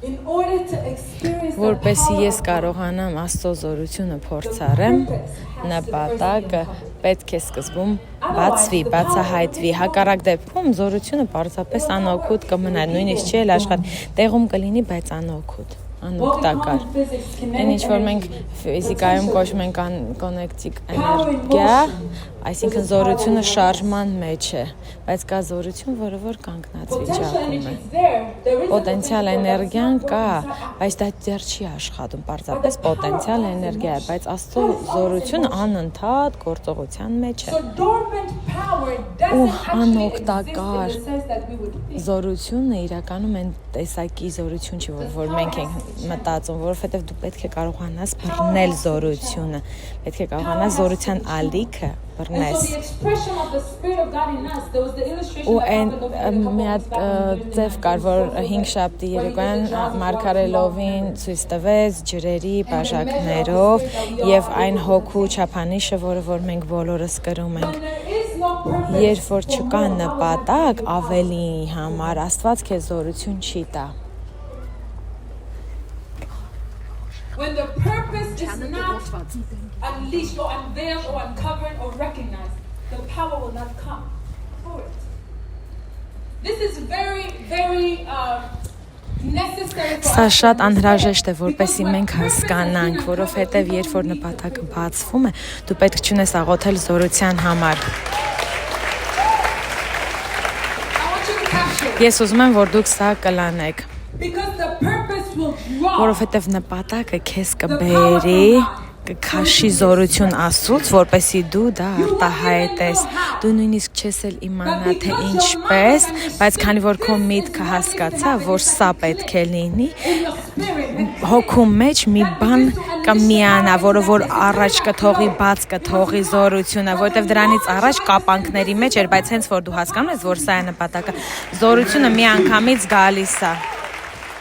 In order to experience the Որպեսզի power ես of God, կարողանամ Աստծո զորությունը փորձարեմ, նպատակը պետք է սկզբում բացվի, բացահայտվի։ Հակառակ դեպքում զորությունը պարզապես անօգուտ կմնա, նույնիսկ չի էլ աշխատի, տեղում կլինի, բայց անօգուտ, անօգտակար։ Այն ինչ որ մենք ֆիզիկայում կոչում ենք կոնեկտիկ էներգիա, այսինքն զորությունը շարժման մեջ է, բայց կա զորություն, որը որ կանգնած վիճակում է։ Պոտենցիալ էներգիան կա, բայց դա դեռ չի աշխատում, պարզապես պոտենցիալ էներգիա է, բայց Աստծո զորությունը անընդհատ գործողության մեջ է։ Ու անօգտակար զորությունը իրականում այն տեսակի զորություն չի, որ մենք ենք մտածում, որովհետև դու պետք է կարողանաս բռնել զորությունը, պետք է կարողանաս զորության ալիքը բռնես։ Ու այն մի հատ ձև կար, որ 5 շաբթի երեկոյան Մարգարելովին ցույց տվեց ջրերի բաժակներով եւ այն հոգու չափանիշը, որը որ մենք բոլորս կրում ենք։ Երբ որ չկա նպատակ ավելի համար, Աստված քեզ զորություն չի տա։ When the purpose is not unleashed or unveiled or uncovered or recognized, the power will not come forward. This is very, very necessary for Սա us. շատ անհրաժեշտ է, որպեսզի մենք հասկանանք, որովհետև երբ որ նպատակը բացվում է, դու պետք չունես աղոթել զորության համար։ I want you to capture it. Ես ուզում եմ, որ դուք սա կլանեք, Because the purpose will draw. որովհետև նպատակը քեզ կբերի, կքաշի զորություն Աստծուց, որպեսզի դու դա արտահայտես։ Դու նույնիսկ չես էլ իմանա թե ինչպես, բայց քանի որ քո միտքը հասկացա, որ սա պետք է լինի, In your spirit. հոգու մեջ մի բան կմիանա, որը որ առաջ կթողի, բաց կթողի զորությունը, որտեվ դրանից առաջ կապանքների մեջ էր, բայց հենց որ դու հասկանում ես, որ սա է նպատակը, զորությունը մի անգամից գալիս է։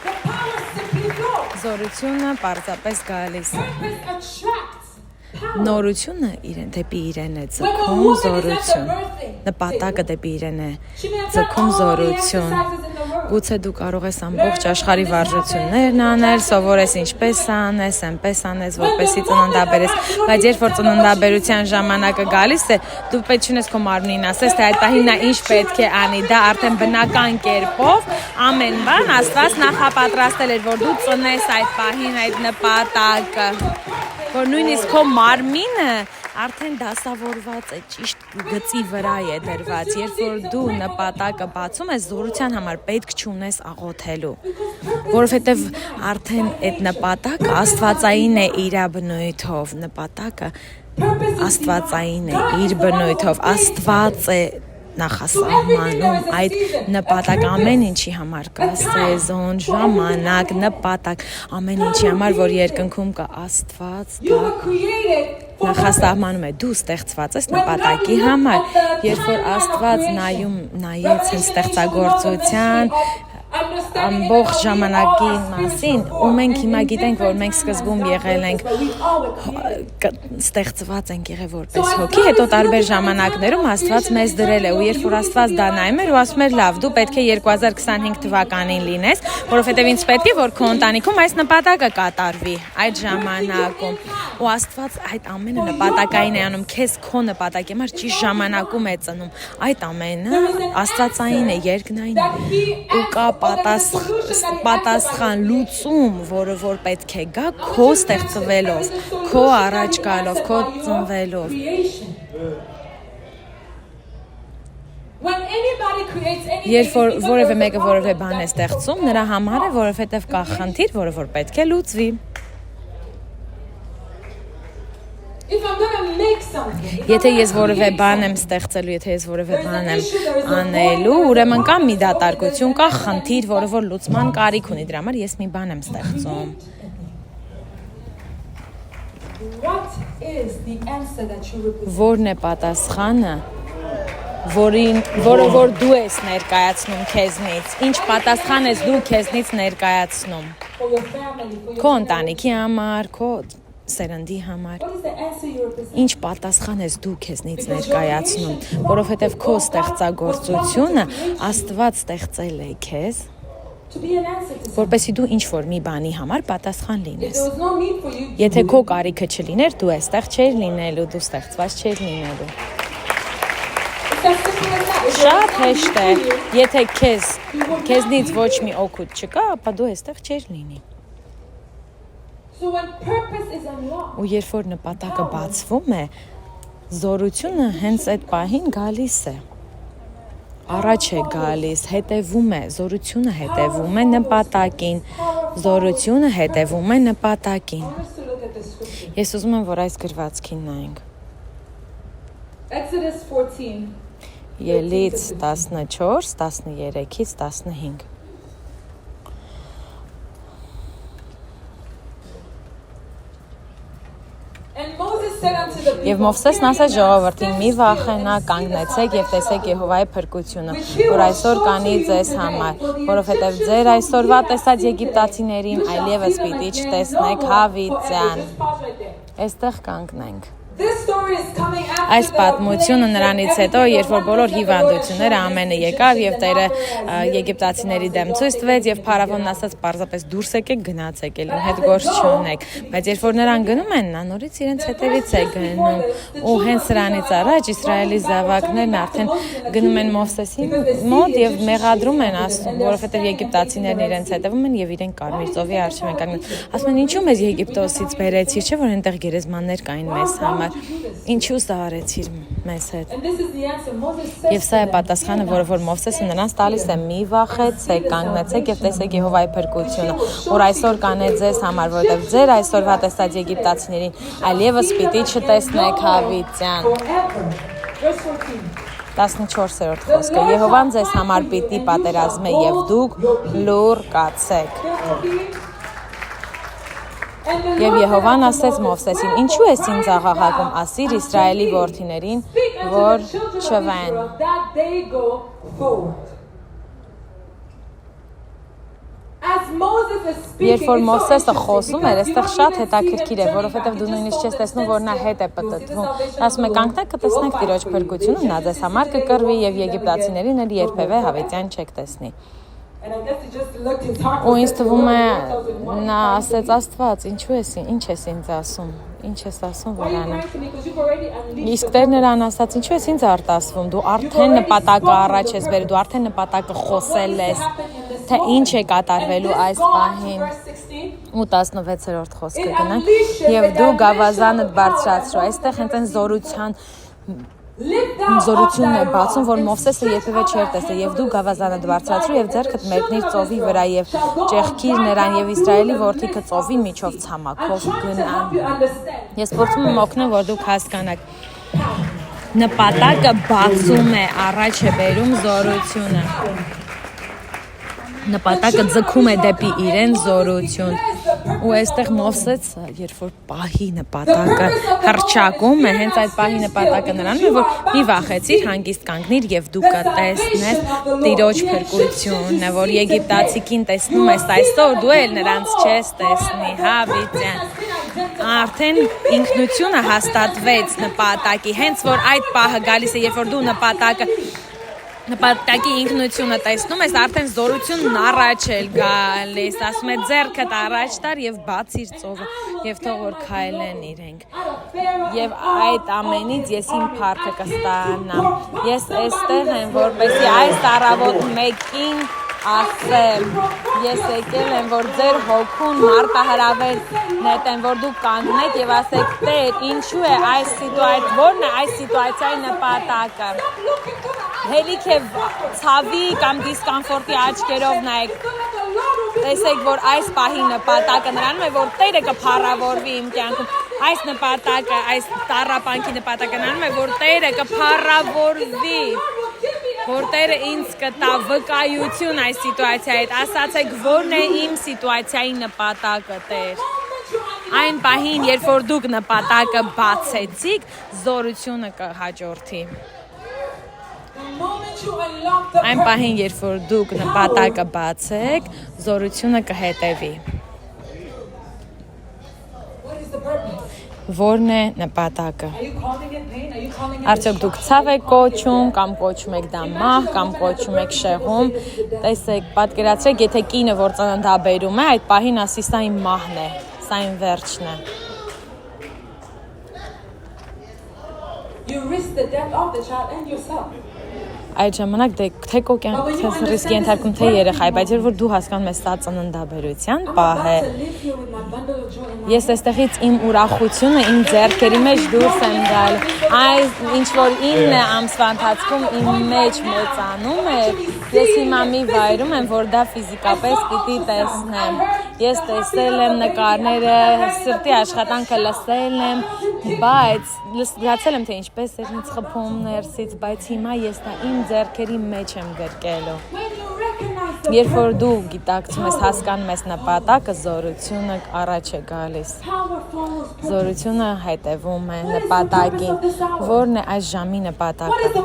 The power simply goes. Զորությունը պարզապես գալիս է։ Purpose attracts power. Նորությունը իրեն դեպի իրեն է When a ձգում woman is at the զորություն։ birthing Նպատակը դեպի իրեն է she may have done ձգում all the զորություն։ exercises in the world. Գուցե դու կարող ես ամբողջ աշխարհի վարժություններն անել, սովորես ինչպես անես, այնպես անես, որպեսզի ծննդաբերես, բայց երբ որ ծննդաբերության ժամանակը գալիս է, դու պետք չունես քո մարմնին ասես, թե այդ պահին նա ինչ պետք է անի, դա արդեն բնական կերպով ամեն բան Աստված նախապատրաստել էր, որ դու ծնես այդ պահին այդ նպատակը, որ նույնիսկ քո մարմինը արդեն դասավորված է, ճիշտ գծի վրա է դրված, երբ որ դու նպատակը բացում ես, զորության համար պետք չունես աղոթելու, որովհետև արդեն այդ նպատակը աստվածային է իր բնույթով, նպատակը աստվածային է իր բնույթով, Աստված է նախասահմանում այդ նպատակ ամեն ինչի համար կա սեզոն, ժամանակ, նպատակ, ամեն ինչի համար, որ երկնքում կա Աստված, You կա were created for նախասահմանում է, դու ստեղծված ես նպատակի համար, երբ որ Աստված նայեց հենց ստեղծագործության ամբողջ ժամանակի մասին, ու մենք հիմա գիտենք, որ մենք սկզբում եղել ենք ստեղծված ենք եղել որպես հոգի, հետո տարբեր ժամանակներում Աստված մեզ դրել է, ու երբ որ Աստված դա նայում էր ու ասում էր, լավ, դու պետք է 2025 թվականին լինես, որովհետև ինձ պետք է որ քո ընտանիքում այս նպատակը կատարվի այդ ժամանակում, ու Աստված այդ ամենը նպատակային է անում, քեզ քո նպատակի համար ճիշտ ժամանակում է ծնում, այդ ամենը աստվածային է, երկնային է, ու կա պատասխան լուծում, որը որ պետք է գա քո ստեղծվելով, քո առաջ գալով, քո ծնվելով։ Երբ որ որևէ մեկը որևէ բան է ստեղծում, նրա համար է, որովհետև կա խնդիր, որը որ պետք է լուծվի։ If I'm gonna make Եթե ես որևէ բան եմ ստեղծելու, եթե ես որևէ բան եմ անելու, ուրեմն կա մի դատարկություն, կա խնդիր, որը որ լուծման կարիք ունի, դրա համար ես մի բան եմ ստեղծում։ Որն է պատասխանը, որը որ դու ես ներկայացնում քեզնից, ինչ պատասխան ես դու քեզնից ներկայացնում։ Քո ընտանիքի համար, քո սերնդի համար։ Ինչ պատասխան ես դու քեզնից ներկայացնում, որովհետև քո ստեղծագործությունը Աստված ստեղծել է քեզ, որպեսզի դու ինչ-որ մի բանի համար պատասխան լինես։ Եթե քո կարիքը չլիներ, դու այստեղ չէիր լինելու, դու ստեղծված չէիր լինելու։ Շատ հեշտ է, եթե քեզնից ոչ մի օգուտ չկա, ապա դու այստեղ չէիր լինի։ Ու երբ որ նպատակը բացվում է, զորությունը հենց այդ պահին գալիս է։ Առաջ է գալիս, հետևում է, զորությունը հետևում է նպատակին, զորությունը հետևում է նպատակին։ Ես ուզում եմ, որ այս գրվածքին նայենք։ Ելից 14, 13-ից 15։ Եվ Մովսեսն ասաց ժողովրդին՝ մի վախենա, կանգնեցեք եւ տեսեք Եհովայի փրկությունը, որ այսօր կանի ձեզ համար, որովհետեւ ձեր այսօրվա տեսած եգիպտացիներին այլևս պիտի չտեսնեք հավիտյան։ Այստեղ կանգնենք։ Այս պատմությունը նրանից հետո, երբ որ բոլոր հիվանդությունները ամենը եկավ եւ Տերը եգիպտացիների դեմ ցույց տվեց եւ Փարավոնն ասաց՝ «Պարզապես դուրս եկեք, գնացեք, ելին հետ գործ չունեք»։ Բայց երբ որ նրան գնում են, նա նորից իրենց հետևից է գնում։ Ու հենց սրանից առաջ Իսրայելի զավակներն արդեն գնում են Մովսեսի մոտ եւ մեղադրում են ասում, որովհետեւ եգիպտացիներն իրենց հետևում են եւ իրենք Կարմիր ծովի առջև են կանգնել։ Ասում են՝ «Ինչու մեզ Եգիպտոսից բերեցիր, չէ՞ որ այնտեղ գերեզմաններ կային մեզ համար։ Ինչու սա արեցիր մեզ հետ»։ Եվ սա է պատասխանը, որը որ Մովսեսը նրանց տալիս է՝ մի վախեցեք, կանգնեցեք եւ տեսեք Եհովայի փրկությունը, որ այսօր կանե ձեզ համար, որովհետեւ ձեր այսօրվա տեսած եգիպտացիներին այլևս պիտի չտեսնեք հավիտյան։ 14-րդ խոսքը. Եհովան ձեզ համար պիտի պատերազմե եւ դուք լուռ կացեք։ Եվ Եհովան ասեց Մովսեսին. «Ինչու ես ինձ աղաղակում, ասիր Իսրայելի որդիներին, որ չվեն»։ Երբ որ Մովսեսը խոսում էր, այստեղ շատ հետաքրքիր է, որովհետև դու նույնիսկ չես տեսնում, որ նա հետ է պտտվում։ Ասում է՝ կանգնեք, կտեսնեք Տիրոջ փրկությունը, նա ձեզ համար կկռվի եւ եգիպտացիներին էլ երբևէ հավիտյան չեք տեսնի։ Ու ինձ թվում է նա ասեց՝ Աստված, ինչ ես ինձ ասում, ինչ ես ասում, որ անեմ։ Իսկ Տերն նրան ասաց՝ ինչու ես ինձ արտասվում, դու արդեն նպատակը առաջ ես բերել, դու արդեն նպատակը խոսել ես, թե ինչ է կատարվելու այս պահին։ Ու 16-րդ խոսքը գնանք։ Եվ դու գավազանդ բարձրացրու, այստեղ հենց այն զորությունն է բացում, որ Մովսեսը երբևէ չէր տեսել, եւ դու գավազանդ բարձրացրու եւ ձեռքդ մեկնիր ծովի վրա եւ ճեղքիր նրան եւ Իսրայելի որդիքը ծովի միջով ցամաքով գնան։ Ես փորձում եմ օգնել, որ դուք հասկանաք։ Նպատակը բացում է, առաջ է բերում զորությունը։ Նպատակը ձգում է դեպի իրեն զորություն։ Ու այստեղ Մովսեսը, երբ որ պահի նպատակը հռչակում է, հենց այդ պահի նպատակը նրանում է, որ մի վախեցիր, հանգիստ կանգնիր եւ դու կտեսնես Տիրոջ փրկությունը, որ եգիպտացիքին տեսնում ես այսօր, դու էլ նրանց չես տեսնի, հավիտյան։ Արդեն ինքնությունը հաստատվեց նպատակի, հենց որ այդ պահը գալիս է, երբ որ դու նպատակի ինքնությունը տեսնում ես, արդեն զորությունն առաջ էլ գալիս, ասում է ձեռքդ առաջ տար եւ բացիր ծովը եւ թող որ քայլեն իրենք։ Եվ այդ ամենից ես իմ փառքը կստանամ։ Ես այստեղ եմ, որպեսզի այս առավոտ մեկին ասեմ, ես եկել եմ, որ ձեր հոգուն մարտահրավեր նետեմ, որ դուք կանգնեք եւ ասեք՝ Տեր, ինչու է այս սիտուացիա, որն է այս սիտուացիայի նպատակը։ Հելիք է ցավի կամ դիսկոմֆորտի աչքերով նայեք։ տեսեք, որ այս պահի նպատակը նրանում է, որ Տերը կփառավորվի իմ կյանքում։ Այս նպատակը, այս տառապանքի նպատակը նրանում է, որ Տերը կփառավորվի, որ Տերը ինձ կտա վկայություն այս սիտուացիայից։ Ասացեք, որն է իմ սիտուացիայի նպատակը, Տեր։ Այն պահին, երբ որ դուք նպատակը բացեցիք, զորությունը կհաջորդի։ Այն պահին, երբ որ դուք նպատակը բացեք, զորությունը կհետևի։ Որն է նպատակը։ Արդյոք դուք ցավ եք կոչում, կամ կոչում եք դա մահ, կամ կոչում եք շեղում։ Տեսեք, պատկերացրեք, եթե կինը որ ծննդաբերում է, այդ պահին ասի սա իմ մահն է, սա իմ վերջն է։ Այդ ժամանակ թե քո կյանքից ռիսկի ենթարկում թե երեխայի, բայց երբ որ դու հասկանում ես սա ծննդաբերության պահ է, ես այստեղից իմ ուրախությունը իմ ձեռքերի մեջ դուրս եմ գալ։ Այս ինչ որ 9 ամսվա ընթացքում իմ մեջ մեծանում է, ես հիմա մի վայրում եմ, որ դա ֆիզիկապես պիտի տեսնեմ։ Ես տեսել եմ նկարները, սրտի աշխատանքը լսել եմ, բայց զգացել եմ թե ինչպես էր ինձ խփում ներսից, բայց հիմա ես դա իմ ձեռքերի մեջ եմ գրկելու։ Երբ որ դու գիտակցում ես, հասկանում ես նպատակը, զորությունը առաջ է գալիս։ Զորությունը հետևում է նպատակին։ Որն է այս ժամի նպատակը։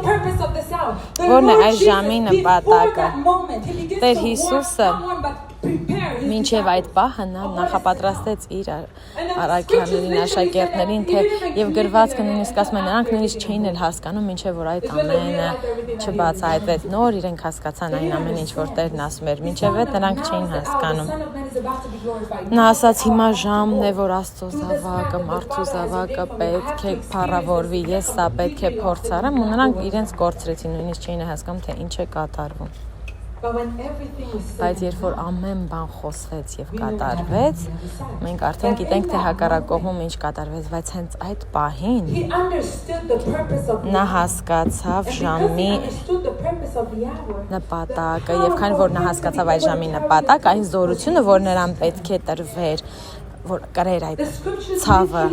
Որն է այս ժամի նպատակը։ Տեր Հիսուսը մինչև այդ պահը նա նախապատրաստեց իր առաքյալներին, աշակերտներին, թե եւ գրվածքը նույնիսկ ասում է նրանք նույնիսկ չէին էլ հասկանում, մինչև որ այդ ամենը չբացահայտվեց։ Նոր իրենք հասկացան այն ամենը, ինչ որ Տերն ասում էր, մինչև այդ նրանք չէին հասկանում։ Նա ասաց հիմա ժամն է, որ Աստծո զավակը, մարդու զավակը պետք է փառավորվի, ես սա պետք է փորձարեմ, ու նրանք իրենց կորցրեցին, նույնիսկ չէին հասկանում, թե ինչ է կատարվում։ Բայց երբ որ ամեն բան խոսվեց եւ կատարվեց, մենք արդեն գիտենք թե հակառակողում ինչ կատարվեց, բայց հենց այդ պահին նա հասկացավ ժամի նպատակը եւ քանի որ նա հասկացավ այդ ժամի նպատակը, այն զորությունը, որ նրան պետք է տրվեր, որ կրեր այդ ցավը,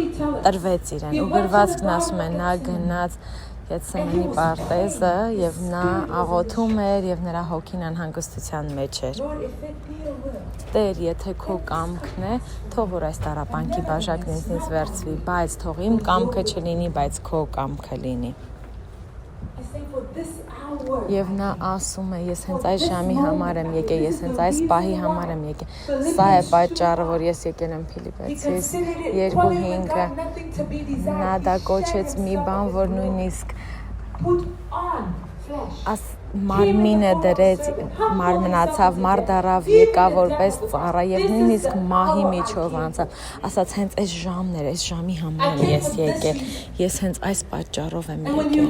տրվեց իրեն։ Ու գրվածքն ասում է նա գնաց Գեթսեմանի պարտեզը եւ նա աղոթում էր եւ նրա հոգին անհանգստության մեջ էր։ Տեր, եթե քո կամքն է, թող որ այս տառապանքի բաժակն ինձնից վերցվի, բայց թող իմ կամքը չլինի, բայց քո կամքը լինի։ Եվ նա ասում է, ես հենց այս ժամի համար եմ եկել, ես հենց այս պահի համար եմ եկել։ Սա է պատճառը, որ ես եկել եմ Փիլիպպեցիս 2:5-ը։ Նա դա կոչեց մի բան, որ նույնիսկ մարմինը դրեց, մարմնացավ, մարդարավ եկավ որպես ծառա եւ նույնիսկ մահի միջով անցավ, ասաց հենց այս ժամն էր, այս ժամի համար եմ ես եկել, ես հենց այս պատճառով եմ եկել։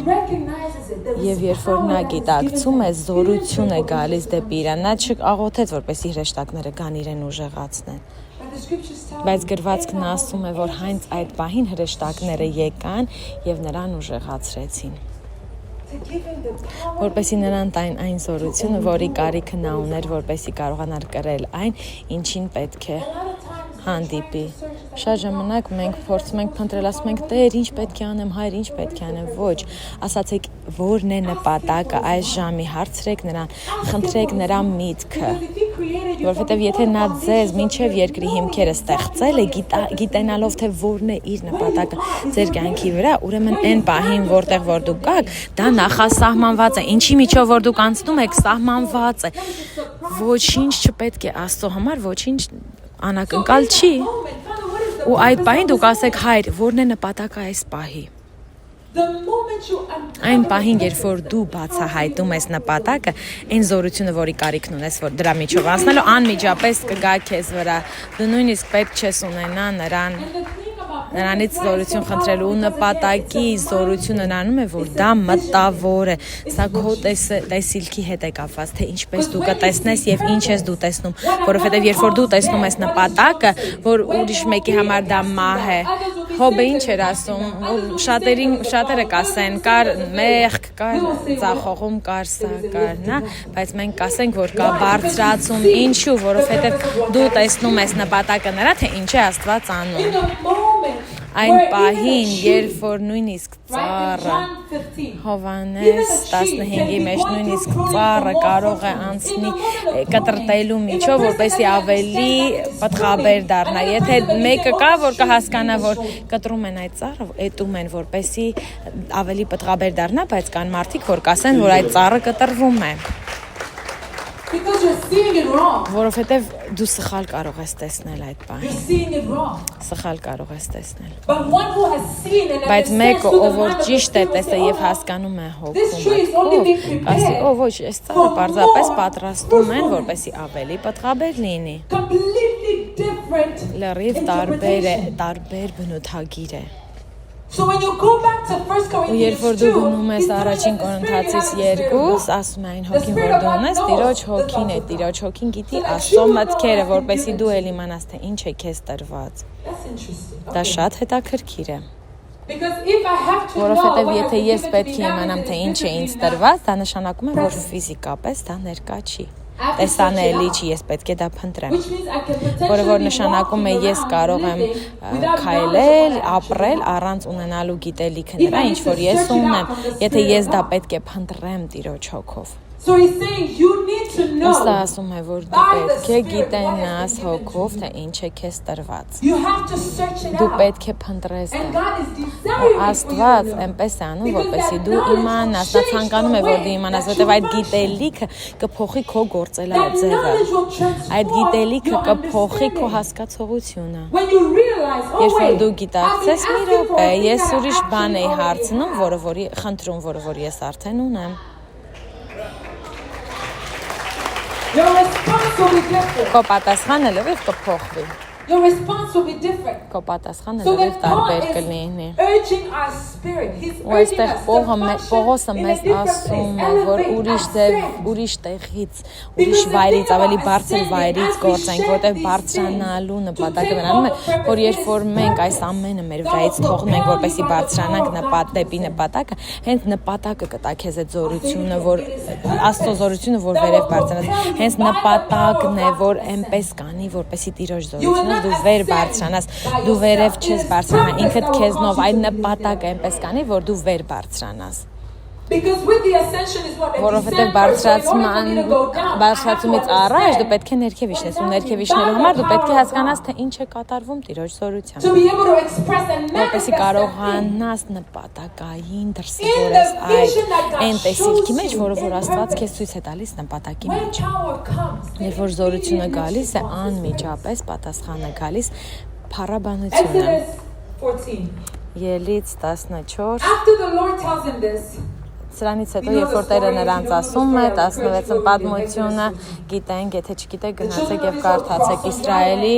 Եվ երբ որ նա գիտակցում է, զորություն է գալիս դեպի իրան, նա չաղոթեց որպեսզի հրեշտակները գան իրեն ուժեղացնեն։ Բայց գրվածքն ասում է, որ հենց այդ պահին հրեշտակները եկան եւ նրան ուժեղացրեցին։ Որպեսզի նրան տային այն զորությունը, որի կարիքը նա ուներ, որպեսզի կարողանար կրել այն, ինչին պետք է հանդիպի։ Շատ ժամանակ մենք փորձում ենք փնտրել, ասում ենք, Տեր, ինչ պետք է անեմ, Հայր, ինչ պետք է անեմ, ոչ, ասացեք, որն է նպատակը այս ժամի, հարցրեք նրան, խնդրեք նրա միտքը, որովհետև եթե նա ձեզ մինչև երկրի հիմքերը ստեղծել է, գիտենալով թե որն է իր նպատակը ձեր կյանքի վրա, ուրեմն այն պահին, որտեղ որ դուք կաք, դա նախասահմանված է, ինչի միջով որ դուք անցնում եք, սահմանված է, ոչինչ չպետք է Աստծո համար, ոչինչ անակնկալ չի։ Ու այդ պահին դուք ասեք, Հայր, որն է նպատակը այս պահի։ Այն պահին, երբ որ դու բացահայտում ես նպատակը, այն զորությունը, որի կարիքն ունես, որ դրա միջով անցնելու, անմիջապես կգա քեզ վրա։ Դու նույնիսկ պետք չես ունենա նրան նրանից զորություն խնդրելու ու նպատակի զորությունը նրանում է, որ դա մտավոր է, սա քո տեսիլքի հետ է կապված, թե ինչպես դու կտեսնես եւ ինչ ես դու տեսնում, որովհետեւ երբ որ դու տեսնում ես նպատակը, որ ուրիշ մեկի համար դա մահ է, Հոբը ինչ էր ասում, շատերը կասեն, կար մեղք, կար ծախողում, կար սա, կար նա, բայց մենք կասենք, որ կա բարձրացում, ինչու, որովհետև դու տեսնում ես նպատակը նրա, թե ինչ է Աստված անում։ Այն պահին, երբ որ նույնիսկ ծառը, Հովհաննես 15-ի մեջ նույնիսկ ծառը կարող է անցնի կտրտելու միջով, որպեսզի ավելի պտղաբեր դառնա։ Եթե մեկը կա, որ կհասկանա, որ կտրում են այդ ծառը, էտում են, որպեսզի ավելի պտղաբեր դառնա, բայց կան մարդիկ, որ կասեն, որ այդ ծառը կտրվում է։ Because you're seeing it wrong. Որովհետև դու սխալ կարող ես տեսնել այդ You're բանը։ seeing it wrong. Սխալ կարող ես տեսնել։ But one who has seen and Բայց մեկը, understands ով որ ճիշտ է տեսել եւ հասկանում է հոգում, ասի, ոչ, այս ծառը պարզապես պատրաստում են, որպեսզի ավելի պտղաբեր լինի։ completely different. Լրիվ տարբեր բնութագիր է։ So when you go back to 1 Ու երբ Corinthians որ 2, դու գնում ես առաջին it tells us Կորինթացիս the Spirit 2, of God. ասում է այն հոգին, որ դու ունես, Տիրոջ հոգին է, Տիրոջ հոգին գիտի Աստծո մտքերը, որպեսզի դու էլ իմանաս, թե ինչ է քեզ տրված։ That's interesting. Դա շատ հետաքրքիր է, Because if I have to know որովհետև what եթե has ես been պետք է given իմանամ, to թե me, ինչ է this ինձ is տրված, դա նշանակում է, որ ֆիզիկապես դա ներկա չի։ Տեսանելի չի, ես պետք է դա փնտրեմ։ Which means I can Որը որ potentially նշանակում է ես walking կարող եմ around living քայլել, without ապրել առանց ունենալու գիտելիքը նրա, ինչ որ ես ունեմ, եթե ես դա պետք է փնտրեմ Տիրոջ հոգով։ So he's saying you need to know. Սա ասում է, որ դու պետք է գիտենաս հոգով, թե ինչ է քեզ տրված։ You have to search it Դու out. պետք է փնտրես And դա։ God is desiring for Աստված you to know. այնպես է անում, որպեսզի դու իմանաս, նա ցանկանում է, որ դու իմանաս, որտեղ այդ գիտելիքը կփոխի քո That գործելաձևը։ knowledge will transform Այդ գիտելիքը your կփոխի քո understanding. հասկացողությունը։ When you realize, oh Երբ որ wait, դու I've գիտակցես been մի asking for րոպե, a thing ես that I ուրիշ բան actually էի already հարցնում, have. որը որ խնդրում, որը որ ես արդեն ունեմ։ Your response will be different. Քո պատասխանը լրիվ կփոխվի։ Your response will be different. Քո պատասխանը So լրիվ that տարբեր God կլինի։ is urging our spirit. He's Ու urging այստեղ us to Պողոսը function in a մեզ different ասում place. է, որ Elevate, ուրիշ ձև, ascend. ուրիշ տեղից, ուրիշ Because the վայրից thing ավելի about բարձր ascending, վայրից as we գործենք, share որտեղ these բարձրանալու things, նպատակը to նրանում է, take որ our երբ որ մենք այս purpose, ամենը մեր God վրայից will թողնենք, propel որպեսզի you by the բարձրանանք power of God դեպի to նպատակը, հենց նպատակը կտա քեզ այդ զորությունը, որ Աստծո զորությունը, որ վերև բարձրանաս, հենց նպատակն է, որ այնպես կանի, որպեսզի Տիրոջ զորությունը դու վեր բարձրանաս, դու վերև չես բարձրանա, ինքդ քեզնով այդ նպատակը այնպես կանի, որ դու վեր բարձրանաս։ Because with the ascension is what the Որովհետև բարձրացումից առաջ դու պետք է ներքև իջնես, ու ներքև իջնելու համար դու պետք է հասկանաս, թե ինչ է կատարվում Տիրոջ զորությամբ։ to be able to express and Որպեսզի manifest that կարողանաս նպատակային դրսևորես այն տեսիլքի մեջ, որը որ Աստված քեզ ցույց է տալիս նպատակի when մեջ։ power comes. Երբ որ զորությունը գալիս է, անմիջապես պատասխանը գալիս փառաբանությունը։ Exodus 14. Ելից 14 After the Lord tells him this, Սրանից հետո երբ որ Տերը նրանց ասում է 16-ն պատմությունը, գիտենք, եթե չգիտեք, գնացեք եւ կարդացեք Իսրայելի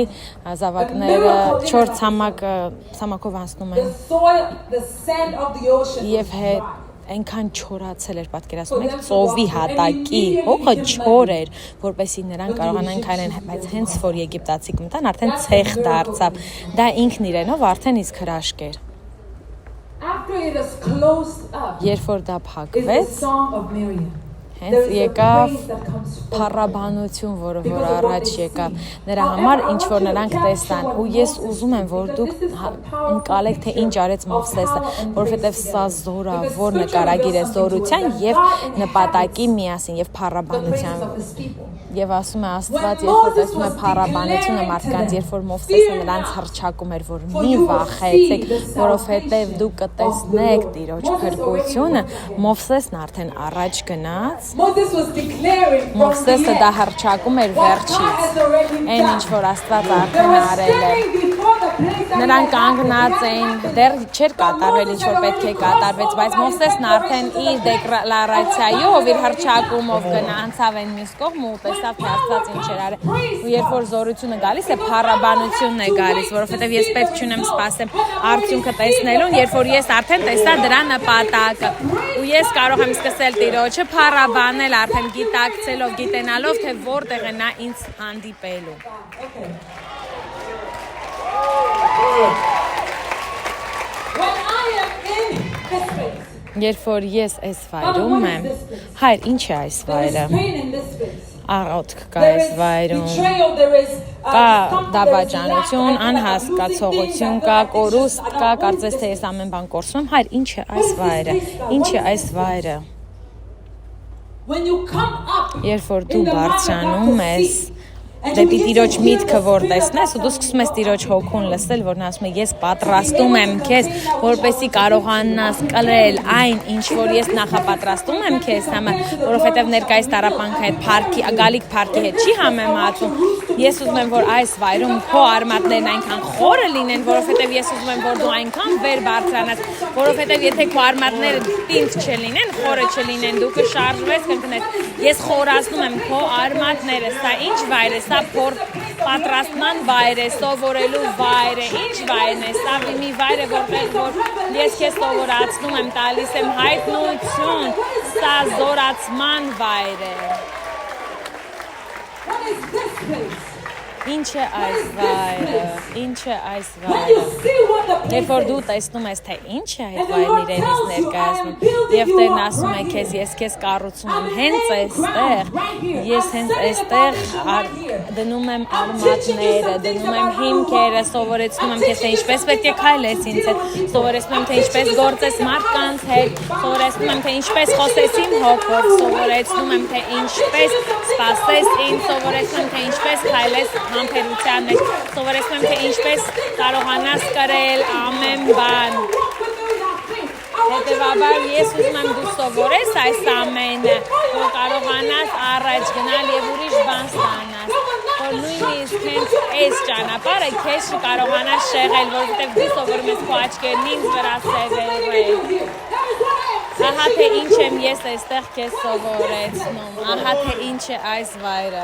զավակները 4 ցամաքով անցնում the են soil, the sand of the ocean եւ was dry. այնքան չորացել էր, պատկերացնում եք, ծովի հատակի հողը չոր էր, որպեսզի նրանք կարողանան քայլեն, բայց հենց որ եգիպտացիք մտան, արդեն ցեխ դարձավ։ Դա ինքն իրենով արդեն իսկ հրաշք էր։ After it is closed up, Երբ որ դա is the փակվեց, song of Miriam. հենց There is a եկավ praise that comes forth. փառաբանություն, որը որ առաջ եկավ նրա համար, ինչ որ նրանք տեսան, ու ես ուզում եմ, որ դուք ընկալեք, թե ինչ արեց Մովսեսը, որովհետև սա զորավոր նկարագիր է զորության եւ նպատակի միասին եւ The praises փառաբանության։ of his people. Եվ ասում է Աստված, երբ որ տեսնում է փառաբանությունը մարդկանց, երբ որ Մովսեսը նրանց հռչակում էր, որ մի վախեցեք, որովհետև դուք կտեսնեք Տիրոջ փրկությունը, Մովսեսն արդեն առաջ գնաց, Moses was declaring from the Մովսեսը դա end հռչակում էր what God վերջից, has already այն ինչ done. որ Աստված They արդեն were արել է։ standing before the նրանք կանգնած էին, դեռ չէր կատարվել ինչ որ պետք է կատարվեց, բայց Մովսեսն արդեն իր դեկլարացիայով, իր հռչակումով գնացավ այն մյուս կողմ ու տեսավ թե Աստված ինչ էր արել։ Ու երբ որ զորությունը գալիս է, փառաբանությունն է գալիս, որովհետև ես պետք չունեմ սպասեմ արդյունքը տեսնելուն, երբ որ ես արդեն տեսա դրա նպատակը։ Ու ես կարող եմ սկսել Տիրոջը փառաբանել արդեն գիտակցելով, գիտենալով, թե որտեղ է նա ինձ հանդիպելու։ Երբ որ ես այս վայրում եմ, հայր, ինչ է այս վայրը։ Աղոթք կա այս վայրում, կա դավաճանություն, անհասկացողություն կա, կորուստ կա, կարծես թե ես ամեն բան կորսում եմ, հայր, ինչ է այս վայրը, ինչ է այս վայրը։ Երբ որ դու բարձրանում ես դեպի Տիրոջ միտքը որ տեսնես ու դու սկսում ես Տիրոջ հոգուն լսել, որ նա ասում է ես պատրաստում եմ քեզ, որպեսզի կարողանաս կրել այն, ինչ որ ես նախապատրաստում եմ քեզ համար, որովհետև ներկայիս տառապանքը այդ փառքի, գալիք փառքի հետ չի համեմատվում։ Ես ուզում եմ, որ այս վայրում քո արմատներն այնքան խորը լինեն, որովհետև ես ուզում եմ, որ դու այնքան վեր բարձրանաս, որովհետև եթե քո արմատները պինդ չլինեն, խորը չլինեն, դու կշարժվես, կընկնես։ Ես խորացնում եմ քո արմատները, սա ինչ վայր է, սա պատրաստման վայր է, սովորելու վայր է, ինչ վայրն է, սա մի վայր է, որտեղ որ ես քեզ սովորացնում եմ, տալիս եմ հայտնություն, սա զորացման վայր է։ Ինչ է այս վայրը, ինչ է այս վայրը։ Երբ որ դու տեսնում ես, թե ինչ է այդ վայրն իրենից ներկայացնում, եւ Տերն ասում է քեզ, ես քեզ կառուցում եմ հենց այստեղ, ես հենց այստեղ դնում եմ արմատները, դնում եմ հիմքերը, սովորեցնում եմ քեզ, թե ինչպես պետք է քայլես ինձ հետ, սովորեցնում եմ, թե ինչպես գործես մարդկանց հետ, սովորեցնում եմ, թե ինչպես խոսես իմ հոգով, սովորեցնում եմ, թե ինչպես սպասես ինձ, սովորեցնում եմ, թե ինչպես քայլես համբերության մեջ, սովորեցնում եմ, թե ինչպես կարողանաս կրել ամեն բան։ Հետևաբար ես ուզում եմ դու սովորես այս ամենը, որ կարողանաս առաջ գնալ եւ ուրիշ բան ստանաս, որ նույնիսկ հենց այս ճանապարհը քեզ կարողանաս շեղել, որովհետեւ դու սովորում ես քո աչքերն ինձ վրա սևեռել։ Ահա թե ինչ եմ ես այստեղ քեզ սովորեցնում, ահա թե ինչ է այս վայրը,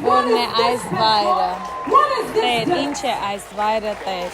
որն է այս վայրը, Տեր, ինչ է այս վայրը, Տեր։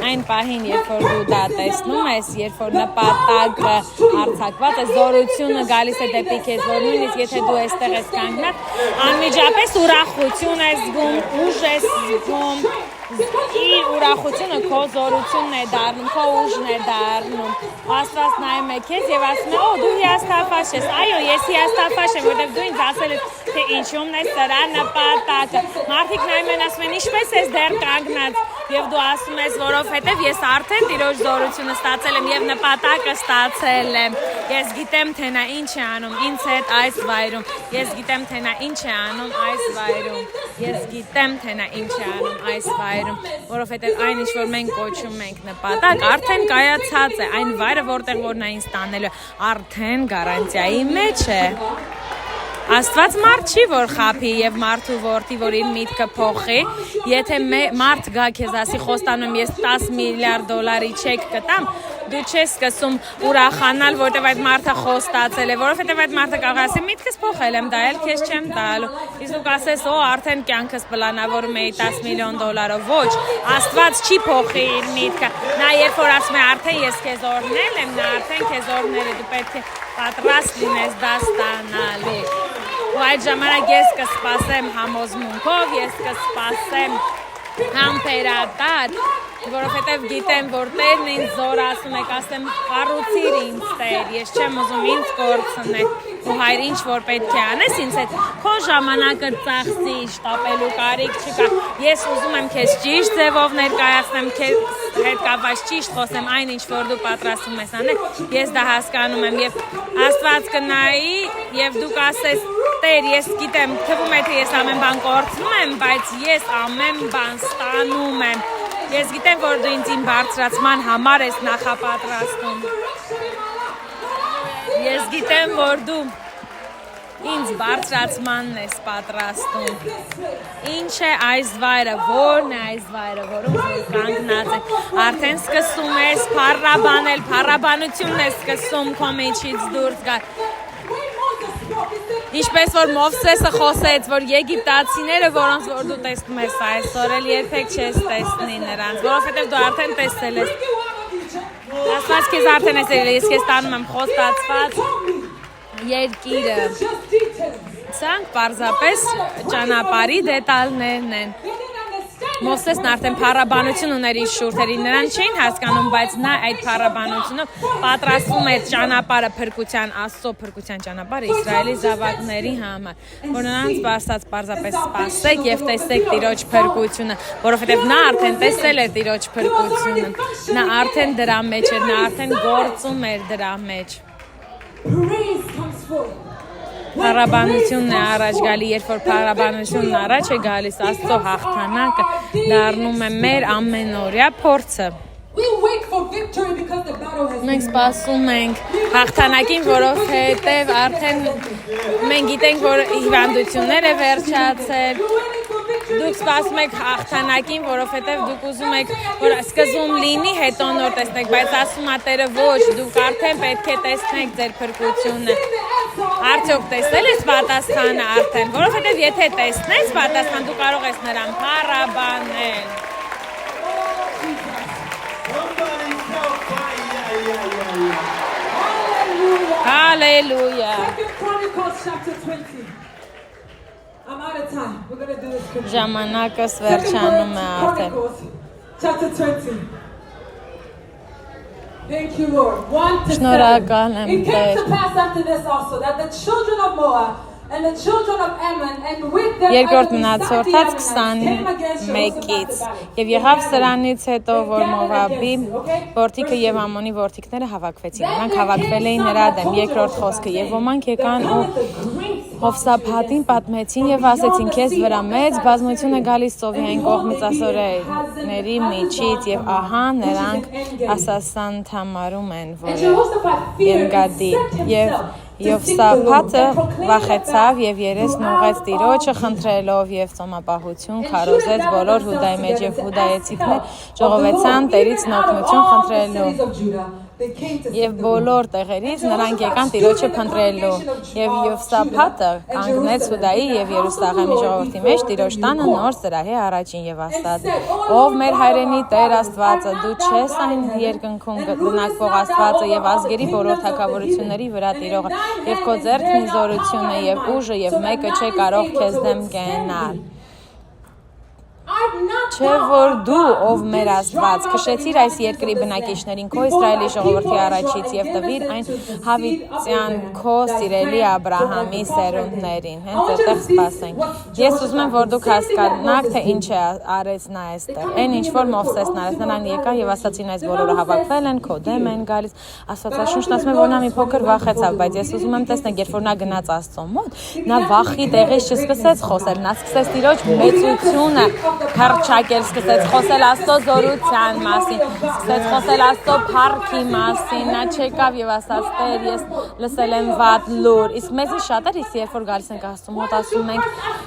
Այն պահին, երբ որ դու դա տեսնում ես, երբ որ նպատակը արձակված է, զորությունը գալիս է դեպի քեզ, որ նույնիսկ եթե դու այստեղ ես կանգնած, անմիջապես ուրախություն ես զգում, ուժ ես զգում, իր ուրախությունը քո զորությունն է դառնում, քո ուժն է դառնում։ Աստված նայում է քեզ եւ ասում է՝ «Օ, դու հիասթափված ես»։ Այո, ես հիասթափված եմ, որովհետեւ դու ինձ ասել ես, թե ինչու՞մն է սրա նպատակը։ Մարդիկ նայում են, ասում են՝ «Ինչպես ես դեռ կանգնած»։ Եվ դու ասում ես, որովհետև ես արդեն Տիրոջ զորությունը ստացել եմ եւ նպատակը ստացել եմ։ Ես գիտեմ, թե նա ինչ է անում ինձ հետ այս վայրում։ Ես գիտեմ, թե նա ինչ է անում այս վայրում։ Ես գիտեմ, թե նա ինչ է անում այս վայրում, որովհետև այն ինչ որ մենք կոչում ենք նպատակ, արդեն կայացած է։ Այն վայրը, որտեղ որ նա ինձ տանելու է, արդեն գարանտիայի մեջ է։ Աստված մարդ չի, որ խափի եւ մարդու որդի, որ իր միտքը փոխի, եթե մարդ գա քեզ ասի խոստանում եմ ես $10 միլիարդ չեք կտամ, դու չես սկսում ուրախանալ, որտեվ այդ մարդը խոստացել է, որովհետեւ այդ մարդը կարող ասի միտքս փոխել եմ, դա էլ քեզ չեմ տալու։ Իսկ դու կասես, օ, արդեն կյանքս պլանավորում էի $10 միլիոն։ Ոչ, Աստված չի փոխի իր միտքը։ Նա երբ որ ասում է արդեն ես քեզ օրհնել եմ, նա արդեն քեզ օրհնել է, դու պետք է պատրաստ լինես դա ստանալու։ Ու այդ ժամանակ ես կսպասեմ համոզմունքով, ես կսպասեմ համբերատար, որովհետև գիտեմ, որ Տերն ինձ զորացնում է, կասեմ կառուցիր ինձ Տեր, ես չեմ ուզում ինձ կորցնել, ու հայր ինչ որ պետք է անես ինձ հետ, քո ժամանակը ծախսի, շտապելու կարիք չկա, ես ուզում եմ քեզ ճիշտ ձևով ներկայացնեմ, քեզ հետ կապված ճիշտ խոսեմ այն ինչ որ դու պատրաստվում ես անել, ես դա հասկանում եմ եւ Աստված կնայի եւ դու կասես Տեր, ես գիտեմ, թվում է թե ես ամեն բան կորցնում եմ, բայց ես ամեն բան ստանում եմ։ Ես գիտեմ, որ դու ինձ իմ բարձրացման համար ես նախապատրաստում։ Ես գիտեմ, որ դու Ինձ բարձրացմանն ես պատրաստում։ Ինչ է այս վայրը, որն է այս վայրը, որում կանգնած է։ Արդեն սկսում ես փառաբանել, փառաբանությունն է սկսում քո միջից դուրս գալ։ Ինչպես որ Մովսեսը խոսեց, որ եգիպտացիները, որոնց որ դու տեսնում ես այսօր, էլ երբեք չես տեսնի նրանց, որովհետև դու արդեն տեսել ես։ Աստված քեզ արդեն տեսել է, ես քեզ տանում եմ խոստացված երկիրը։ Սրանք պարզապես ճանապարհի դետալներն են։ Մովսեսն արդեն փառաբանություն ուներ իր շուրթերին, նրան չէին հասկանում, բայց նա այդ փառաբանությունով պատրաստվում էր ճանապարհը փրկության, Աստծո փրկության ճանապարհը Իսրայելի զավակների համար, որ նրանց պարզապես սպասեք եւ տեսեք Տիրոջ փրկությունը, որովհետեւ նա արդեն տեսել էր Տիրոջ փրկությունը, նա արդեն դրա մեջ էր, նա արդեն գործում էր դրա մեջ։ Փառաբանությունն է առաջ գալի, երբ որ փառաբանությունն առաջ է գալիս, Աստծո հաղթանակը դառնում է մեր ամենօրյա փորձը։ Մենք սպասում ենք հաղթանակին, որովհետև արդեն մենք գիտենք, որ հիվանդություններ է վերջացել։ Դուք սպասում եք հաղթանակին, որովհետև դուք ուզում եք, որ սկզբում լինի, հետո նոր տեսնեք, բայց ասում է Տերը ոչ, դուք արդեն պետք է տեսնեք ձեր փրկությունը։ Արդյոք տեսել ես պատասխանը արդեն, որովհետև եթե տեսնես պատասխան, դու կարող ես նրան փառաբանել։ Hallelujah. I'm out of time. We're going to do this quickly. Ժամանակը վերջանում է արդեն։ Chapter 20. Thank you, Lord. 1 to 7. Շնորհակալ եմ, It came to Տեր։ pass after this also that the children of Moab and the children of Ammon and with them Երկրորդ came մնացորդած against Jehoshaphat 21-ից the battle. եւ եղավ սրանից հետո որ Մովաբի որդիքը եւ Ամոնի որդիկները հավաքվեցին նրանք հավաքվել էին նրա դեմ երկրորդ խոսքը եւ ոմանք եկան ու Հովսափատին պատմեցին եւ ասեցին քեզ վրա մեծ բազմություն է գալիս Սովիային կողմից ասորեների միջից եւ ահա նրանք Ասասան համարում են որ Ենգադի եւ Հովսափատը վախեցավ եւ երեսն ուղղեց Տիրոջը խնդրելով եւ ծոմապահություն քարոզեց բոլոր Հուդայի մեջ եւ հուդայեցիքներ ժողովեցան Տերից օգնություն խնդրելու Եվ բոլոր տեղերից նրանք եկան Տիրոջը փնտրելու եւ Հովսափատը կանգնեց Հուդայի եւ Երուսաղեմի ժողովրդի մեջ Տիրոջ տանը նոր սրահի առաջին եւ ասաց ով մեր հայրենի Տեր Աստվածը դու չես այն երկնքում գտնվող Աստվածը եւ ազգերի բոլոր թագավորությունների վրա Տիրողը եւ քո ձեռքն զորությունը եւ ուժը եւ մեկը չէ կարող քեզ դեմ կենալ Չէ որ դու ով մեր Աստված քշեցիր այս երկրի բնակիչներին քո Իսրայելի ժողովրդի առաջից եւ տվիր այն հավիտյան քո սիրելի Աբրահամի սերունդներին հենց այդտեղ սպասենք Ես ուզում եմ որ դուք հասկանաք թե ինչ է արեց նա այստեղ այն ինչ որ Մովսեսն արեց նրան եկան եւ ասացին այս բոլորը հավաքվել են քո դեմ են գալիս Աստվածաշունչն ասում է որ նա մի փոքր վախեցավ բայց ես ուզում եմ տեսնել երբ որ նա գնաց Աստծո մոտ նա վախի տեղից չսկսեց խոսել նա սկսեց Տիրոջ մեծությունը Փառչակել սկսեց խոսել Աստծո զորության մասին, սկսեց խոսել Աստծո փառքի մասին, նա չեկավ եւ ասաց Տեր, ես լսել եմ վատ լուր։ Իսկ մեզի շատերից երբ որ գալիս ենք Աստծո մոտ ասում ենք,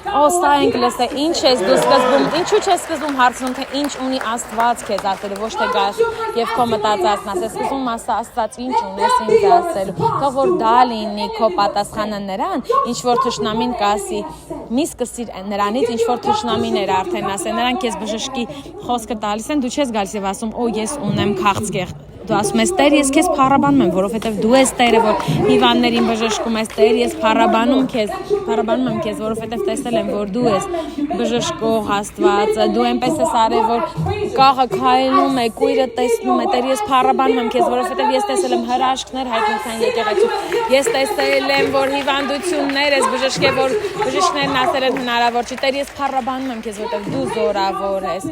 «Օ, սա ենք լսել, ինչ ես դու սկզբում, ինչու չես սկզբում հարցնում թե ինչ ունի Աստված քեզ ասելու, ոչ թե գաս եւ քո մտածածն ասես, սկզբում ասա Աստված ինչ ունես ինձ ասելու»։ Թող որ դա լինի քո պատասխանը նրան, ինչ որ թշնամին կասի, մի սկսիր նրանից, ինչ որ թշնամին էր արդեն ասել նրանք քեզ բժշկի խոսքը տալիս են դու չես գալիս եւ ասում օ ես ունեմ քաղցկեղ դու ասում ես Տեր ես քեզ փառաբանում եմ որովհետեւ դու ես Տերը որ հիվանդներին բժշկում ես Տեր ես փառաբանում եմ քեզ որովհետեւ տեսել եմ որ դու ես բժշկող Աստվածը դու այնպես ես արել որ կաղը քայլում է կույրը տեսնում է Տեր ես փառաբանում եմ քեզ որովհետեւ ես տեսել եմ հրաշքներ հայտնության եկեղեցու ես տեսել եմ որ հիվանդություններ ես բժշկե որ բժիշկներն ասել են հնարավոր չի Տեր ես փառաբանում եմ քեզ որովհետեւ դու զորավոր ես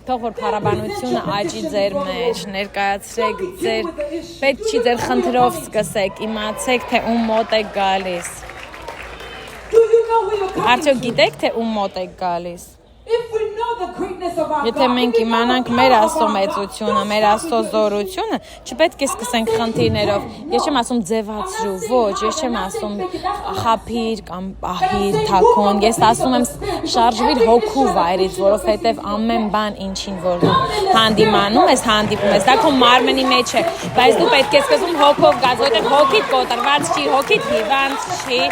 թող որ փառաբանությունը աճի ձեր մեջ ներկայացրեք ձեր պետք չի ձեր խնդրով սկսեք իմացեք թե ում մոտ եք գալիս Արդյոք գիտեք թե ում մոտ եք գալիս Եթե մենք իմանանք մեր Աստծո մեծությունը, մեր Աստծո զորությունը, չպետք է սկսենք խնդիրներով։ Ես չեմ ասում ձևացրու, ոչ, ես չեմ ասում խափիր կամ ահիր, թաքուն։ Ես ասում եմ շարժվիր հոգու վայրից, որովհետև ամեն բան ինչին որ դու հանդիմանում ես, հանդիպում ես, դա քո մարմնի մեջ է, բայց դու պետք է սկսում հոգով գազ, որովհետև հոգիդ կոտրված չի, հոգիդ հիվանդ չի,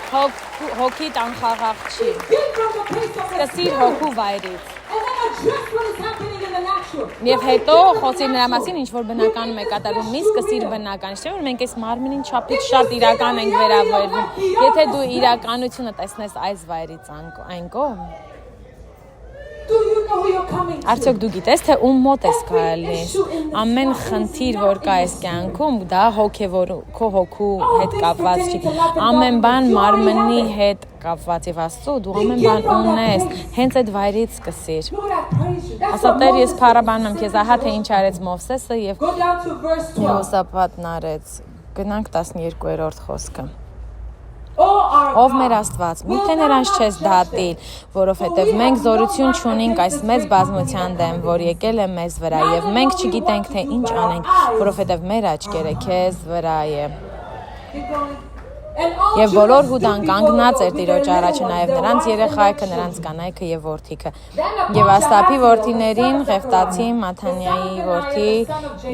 հոգիդ անխաղաղ չի։ Սկսիր հոգու վայրից։ Եվ հետո խոսիր նրա մասին, ինչ որ բնականում է կատարվում, մի սկսիր բնական, չէ՞ որ մենք այս մարմնին չափից շատ իրական ենք վերաբերվում։ Եթե դու իրականությունը տեսնես այս վայրից այն կողմ, արդյոք դու գիտես, թե ում մոտ ես գալիս։ Ամեն խնդիր, որ կա այս կյանքում, դա հոգևոր քո հոգու հետ կապված չի։ Ամեն բան մարմնի հետ կապված եւ Աստծո դու ամեն բան ունես, հենց այդ վայրից սկսիր։ Ասա Տեր, ես փառաբանում եմ քեզ, ահա թե ինչ արեց Մովսեսը եւ Յոսափատն արեց։ Գնանք 12-րդ խոսքը։ Ով մեր Աստված, միթե նրանց չես դատիլ, որովհետև մենք զորություն չունենք այս մեծ բազմության դեմ, որ եկել է մեզ վրա, եւ մենք չգիտենք, թե ինչ անենք, որովհետև մեր աչքերը քեզ վրա է։ Եվ բոլոր Հուդան կանգնած էր Տիրոջ առաջ, նաև նրանց երեխայքը, նրանց կանայքը եւ որդիքը։ Եվ Աստափի որդիներին Ղեֆտացի, Մաթանիայի որդի,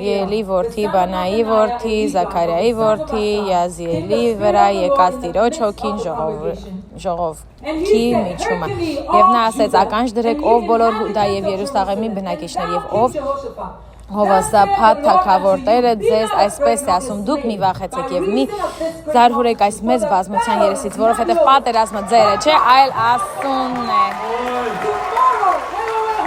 Ելի որդի, Բանայի որդի, Զաքարիայի որդի, Յազիելի վրա եկած Տիրոջ հոգին ժողովքի միջումը։ Եվ նա ասեց. ականջ դրեք ով բոլոր Հուդա եւ Երուսաղեմի բնակիչներ եւ ով Հովասափաթ թագավոր Տերը ձեզ այսպես է ասում, դուք մի վախեցեք եւ մի զարհուրեք այս մեծ բազմության երեսից, որովհետեւ պատերազմը ձերը չէ, այլ Աստծունն է։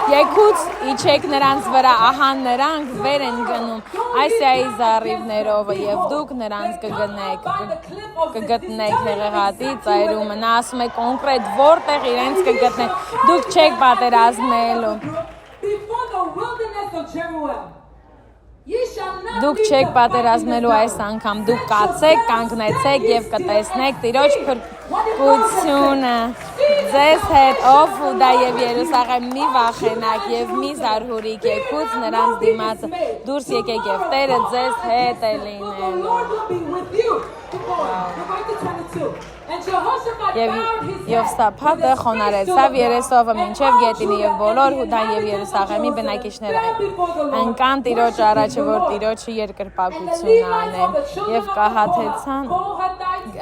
Եկուց իջեք նրանց վրա, ահա նրանք վեր են գնում Այսիայի զառիվներով եւ դուք նրանց կգտնեք Հեղեղատի ծայրումը։ Նա ասում է կոնկրետ որտեղ իրենց կգտնեք, դուք չեք պատերազմելու։ Դուք չեք պատերազմելու այս անգամ, դուք կացեք, կանգնեցեք եւ կտեսնեք Տիրոջ փրկությունը ձեզ հետ, ով Հուդա եւ Երուսաղեմ, մի վախենակ եւ մի զարհուրիք, եկուց նրանց դիմացը դուրս եկեք եւ Տերը ձեզ հետ է լինելու։ Եվ Յովսափաթը խոնարհեցավ երեսովը մինչև գետինը եւ բոլոր Հուդան եւ Երուսաղեմի բնակիչները ընկան Տիրոջ առաջը, որ Տիրոջը երկրպագություն անեն եւ կահաթեցան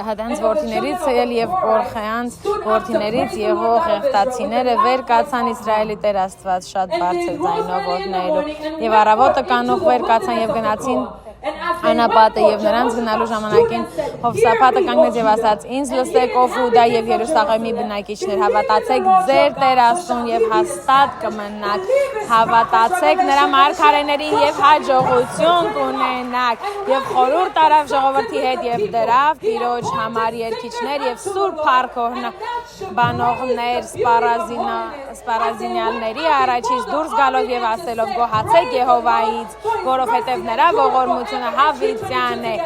հադանց որդիներից եւ Կորխեանց որդիներից Եղող Ղեֆտացիները վեր կացան Իսրայելի Տեր Աստված շատ բարձր ձայնով օրհնելու եւ առավոտը կանուխ վեր կացան եւ գնացին Անապատը եւ նրանց գնալու ժամանակին Հովսափաթը կանգնեց եւ ասաց. Ինձ լսեք ով Հուդա եւ Երուսաղեմի բնակիչներ, հավատացեք ձեր Տեր Աստծուն եւ հաստատ կմնաք, հավատացեք նրա մարգարեներին եւ հաջողություն կունենաք։ Եվ խորհուրդ արավ ժողովրդի հետ եւ դրավ Տիրոջ համար երկիչներ եւ սուրբ փառքորն բանողներ սպարազինյանների առաջից դուրս գալով եւ ասելով գոհացեք Եհովայից, որովհետեւ նրա ողորմությունը հավիտյան է։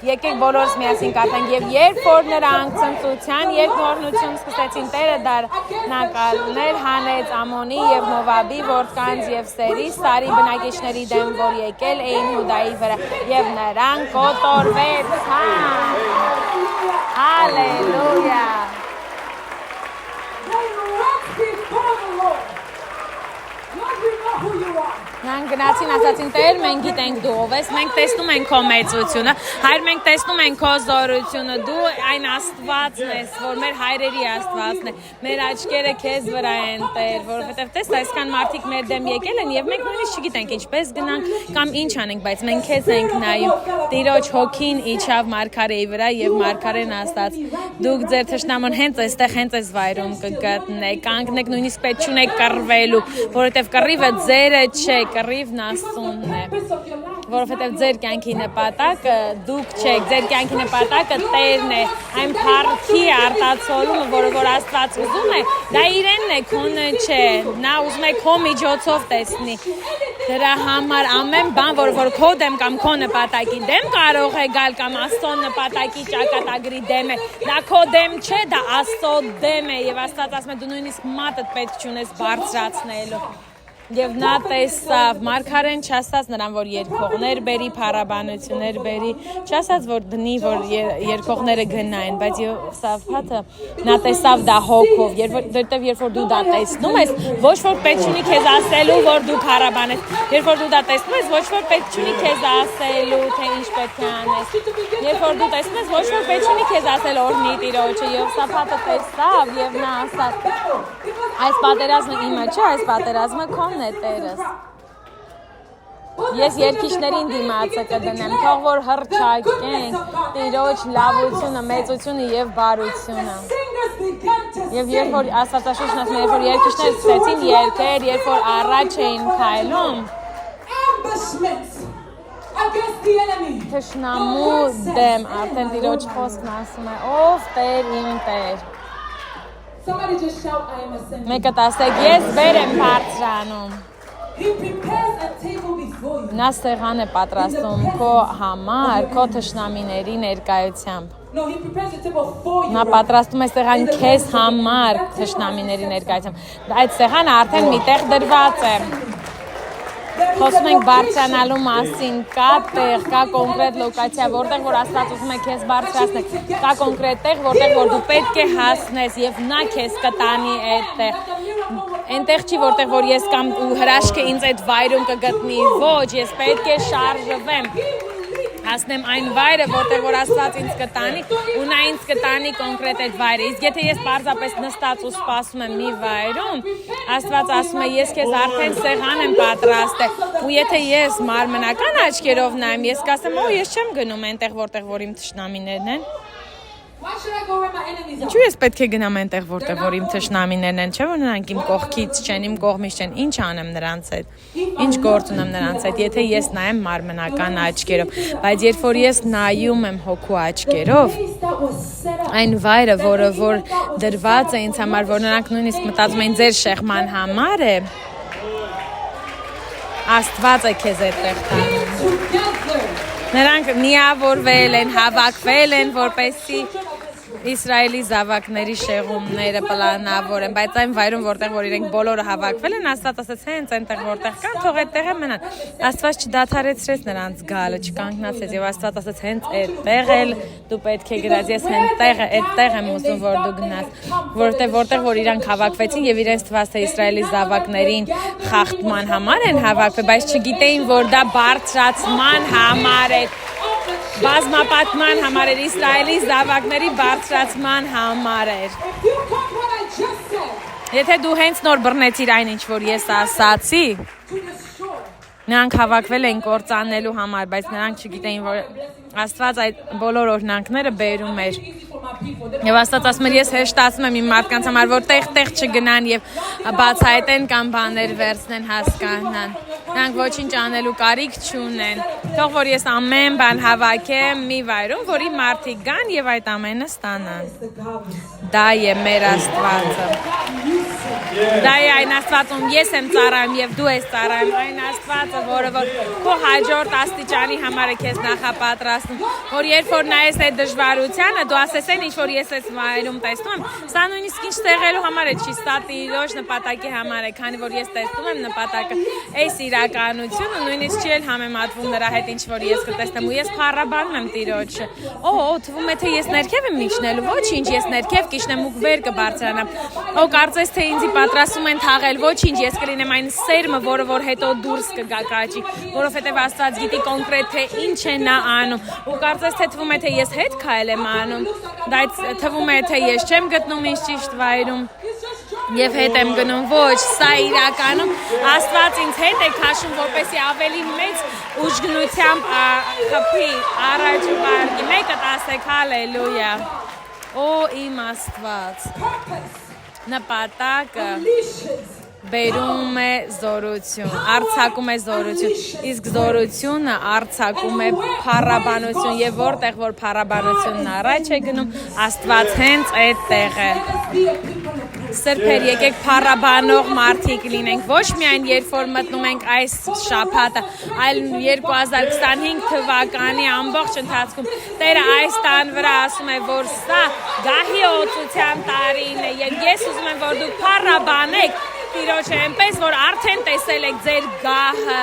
Եկեք բոլորս միասին կարդանք եւ երբ որ նրանք ցնծության երկնորնություն սկսեցին Տերը դարնակալներ հանեց Ամոնի եւ Մովաբի որդկանց եւ Սերի Սարի բնակիչների դեմ, որ եկել էին Հուդայի վրա եւ նրանք կոտորվեցան։ Հալելույա։ Նրանք գնացին ասացին Տեր, մենք գիտենք դու ով ես, մենք տեսնում ենք քո մեծությունը, Հայր մենք տեսնում ենք քո զորությունը, դու այն Աստվածն ես, որ մեր հայրերի Աստվածն է, մեր աչքերը քեզ վրա են Տեր, որովհետև տես այսքան մարդիկ մեր դեմ եկել են եւ մենք նույնիսկ չգիտենք ինչպես գնանք կամ ինչ անենք, բայց մենք քեզ ենք նայում։ Տիրոջ հոգին իջավ մարգարեի վրա եւ մարգարեն ասաց. դուք ձեր թշնամուն հենց այստեղ, հենց այս վայրում կգտնեք, կանգնեք, նույնիսկ պետք չունեք կռվելու, որովհետև կռիվը ձերը չէ, կռիվն Աստծունն է, որովհետև ձեր կյանքի նպատակը դուք չեք, ձեր կյանքի նպատակը Տերն է, այն փառքի արտացոլումը, որ Աստված ուզում է, դա իրենն է, քոնը չէ, նա ուզում է քո միջոցով տեսնի։ Դրա համար ամեն բան, որ քո դեմ կամ քո նպատակի դեմ կարող է գալ կամ Աստծո նպատակի ճակատագրի դեմ է, դա քո դեմ չէ, դա Աստծո դեմ է եւ Աստված ասում է դու նույնիսկ մատդ պետք չունես բարձրացնելու։ Եվ նա տեսավ, Մարգարեն չասած նրան, որ երկողներ բերի, փառաբանություններ բերի, չասած, որ դնի, որ երկողները գնային, բայց Յովսաֆաթը նա տեսավ դա հոգով, որտեվ երբ որ դու դա տեսնում ես, ոչ որ պետք չունի քեզ ասելու, որ դու փառաբանես, երբ որ դու դա տեսնում ես, ոչ որ պետք չունի քեզ ասելու, թե ինչ պետք է անես, երբ որ դու տեսնում ես, ոչ որ պետք չունի քեզ ասել օրհնի Տիրոջը, Յովսաֆաթը տեսավ եւ նա ասաց. Այս պատերազմը իմը չէ, այս պատերազմը քոնն է Տերս։ Ես երկիշներին դիմացը կդնեմ, թող որ հռչակենք Տիրոջ լավությունը, մեծությունը եւ բարությունը։ Եվ երբ որ Աստվածաշունչն ասում է, երբ որ երկիշները սկսեցին երգել, երբ որ առաջ էին քայլում, թշնամու դեմ արդեն Տիրոջ խոսքն ասում է, ով Տեր իմ Տեր։ Somebody just shout, I am ascending. Մեկը ասեք, ես վեր եմ բարձրանում։ He prepares a table before you. Նա սեղան է պատրաստում քո համար, քո թշնամիների ներկայությամբ։ No, he prepares a table for you. Նա պատրաստում է սեղան քեզ համար թշնամիների ներկայությամբ։ Այդ սեղանը արդեն միտեղ դրված է։ Խոսում ենք բարձրանալու մասին, կա տեղ, կա կոնկրետ լոկացիա, որտեղ որ Աստված ուզում է քեզ բարձրացնել, կա կոնկրետ տեղ, որտեղ որ դու պետք է հասնես եւ նա քեզ կտանի այդտեղ։ Այնտեղ չի, որտեղ որ ես կամ հրաշքը ինձ այդ վայրում կգտնի, ոչ, ես պետք է շարժվեմ։ Հասնեմ այն վայրը, որտեղ որ Աստված ինձ կտանի, ու նա ինձ կտանի կոնկրետ այդ վայրը։ Իսկ եթե ես պարզապես նստած ու սպասում եմ մի վայրում, Աստված ասում է, ես քեզ արդեն սեղան եմ պատրաստել, ու եթե ես մարմնական աչքերով նայեմ, ես կասեմ, օ, ես չեմ գնում այնտեղ, որտեղ որ իմ թշնամիներն են։ Why should I go where my enemies are? Ինչու ես պետք է գնամ այնտեղ, որտեղ որ իմ թշնամիներն են, չէ՞ որ նրանք իմ կողքից չեն, իմ կողմից չեն, ինչ անեմ նրանց հետ։ Ինչ գործ ունեմ նրանց հետ, եթե ես նայեմ մարմնական աչքերով, բայց երբ որ ես նայում եմ հոգու աչքերով, այն վայրը, որը որ դրված է ինձ համար, որ նրանք նույնիսկ մտածում են ձեր շեղման համար է, Աստված է քեզ այդտեղ տանում։ Նրանք միավորվել են, հավաքվել են, որպեսզի Իսրայելի զավակների շեղումները պլանավորեն, բայց այն վայրում, որտեղ որ իրենք բոլորը հավաքվել են, Աստված ասաց, հենց այնտեղ որտեղ կան, թող այդտեղ է մնան։ Աստված չդադարեցրեց նրանց գալը, չկանգնացրեց, եւ Աստված ասաց, հենց այդտեղ էլ դու պետք է գնաս, ես հենց այդտեղ եմ ուզում, որ դու գնաս, որտեղ որ իրանք հավաքվեցին եւ իրենց թվաց թե Իսրայելի զավակներին խախտման համար են հավաքվել, բայց չգիտեին, որ դա բարձրացման համար է։ Բազմապատման համար էր, Իսրայելի զավակների բարձրացման համար էր։ Եթե դու հենց նոր բռնեցիր այն ինչ որ ես ասացի, նրանք հավաքվել են կործանելու համար, բայց նրանք չգիտեին, որ Աստված այդ բոլոր օրհնանքները բերում էր։ Եվ Աստված ասում էր, ես հեշտացնում եմ իմ մարդկանց համար, որ տեղ չգնան եւ բացահայտեն կամ բաներ վերցնեն, հասկանան։ Նրանք ոչինչ անելու կարիք չունեն։ Թող որ ես ամեն բան հավաքեմ մի վայրում, որի մարդիկ գան եւ այդ ամենը ստանան։ Դա է մեր Աստվածը։ Դա է այն Աստվածը, ում ես եմ ծառայում եւ դու ես ծառայում, այն Աստվածը, որը որ քո հաջորդ աստիճանի համար է քեզ նախապատրաստում, որ երբ որ նայես այդ դժվարությանը, դու ասես այն ինչ որ ես այս վայրում տեսնում եմ, սա նույնիսկ ինչ տեղելու համար է, չի սա Տիրոջ նպատակի համար է, քանի որ ես տեսնում եմ նպատակը, այս իրականությունը նույնիսկ չի էլ համեմատվում նրա հետ, ինչ որ ես կտեսնեմ, ու ես փառաբանում եմ Տիրոջը։ Թվում է թե ես ներքև եմ իջնելու, ոչինչ, ես ներքև կիջնեմ ու վեր կբարձրանամ։ Կարծես թե ինձ պատրաստում են թաղել, ոչինչ, ես կլինեմ այն սերմը, որը որ հետո դուրս կգա կաճի, որովհետև Աստված գիտի կոնկրետ թե ինչ է նա անում, ու կարծես թե թվում է թե ես հետ քայլ եմ անում, բայց թվում է թե ես չեմ գտնում ինձ ճիշտ վայրում եւ հետ եմ գնում, ոչ, սա իրականում Աստված ինձ հետ է քաշում, որպեսզի ավելի մեծ ուժգնությամբ խփի առաջ ուղարկի։ Մեկը ասեք հալելույա։ Իմ Աստված։ Նպատակը բերում է զորություն, արձակում է զորություն, իսկ զորությունը արձակում է փառաբանություն եւ որտեղ որ փառաբանությունն առաջ է գնում, Աստված հենց այդտեղ է։ Սրբեր, եկեք փառաբանող մարդիկ լինենք, ոչ միայն երբ որ մտնում ենք այս շաբաթը, այլ 2025 թվականի ամբողջ ընթացքում Տերը այս տան վրա ասում է, որ սա գահի օծության տարին է եւ ես ուզում եմ, որ դուք փառաբանեք Տիրոջը, այնպես որ արդեն տեսել եք ձեր գահը,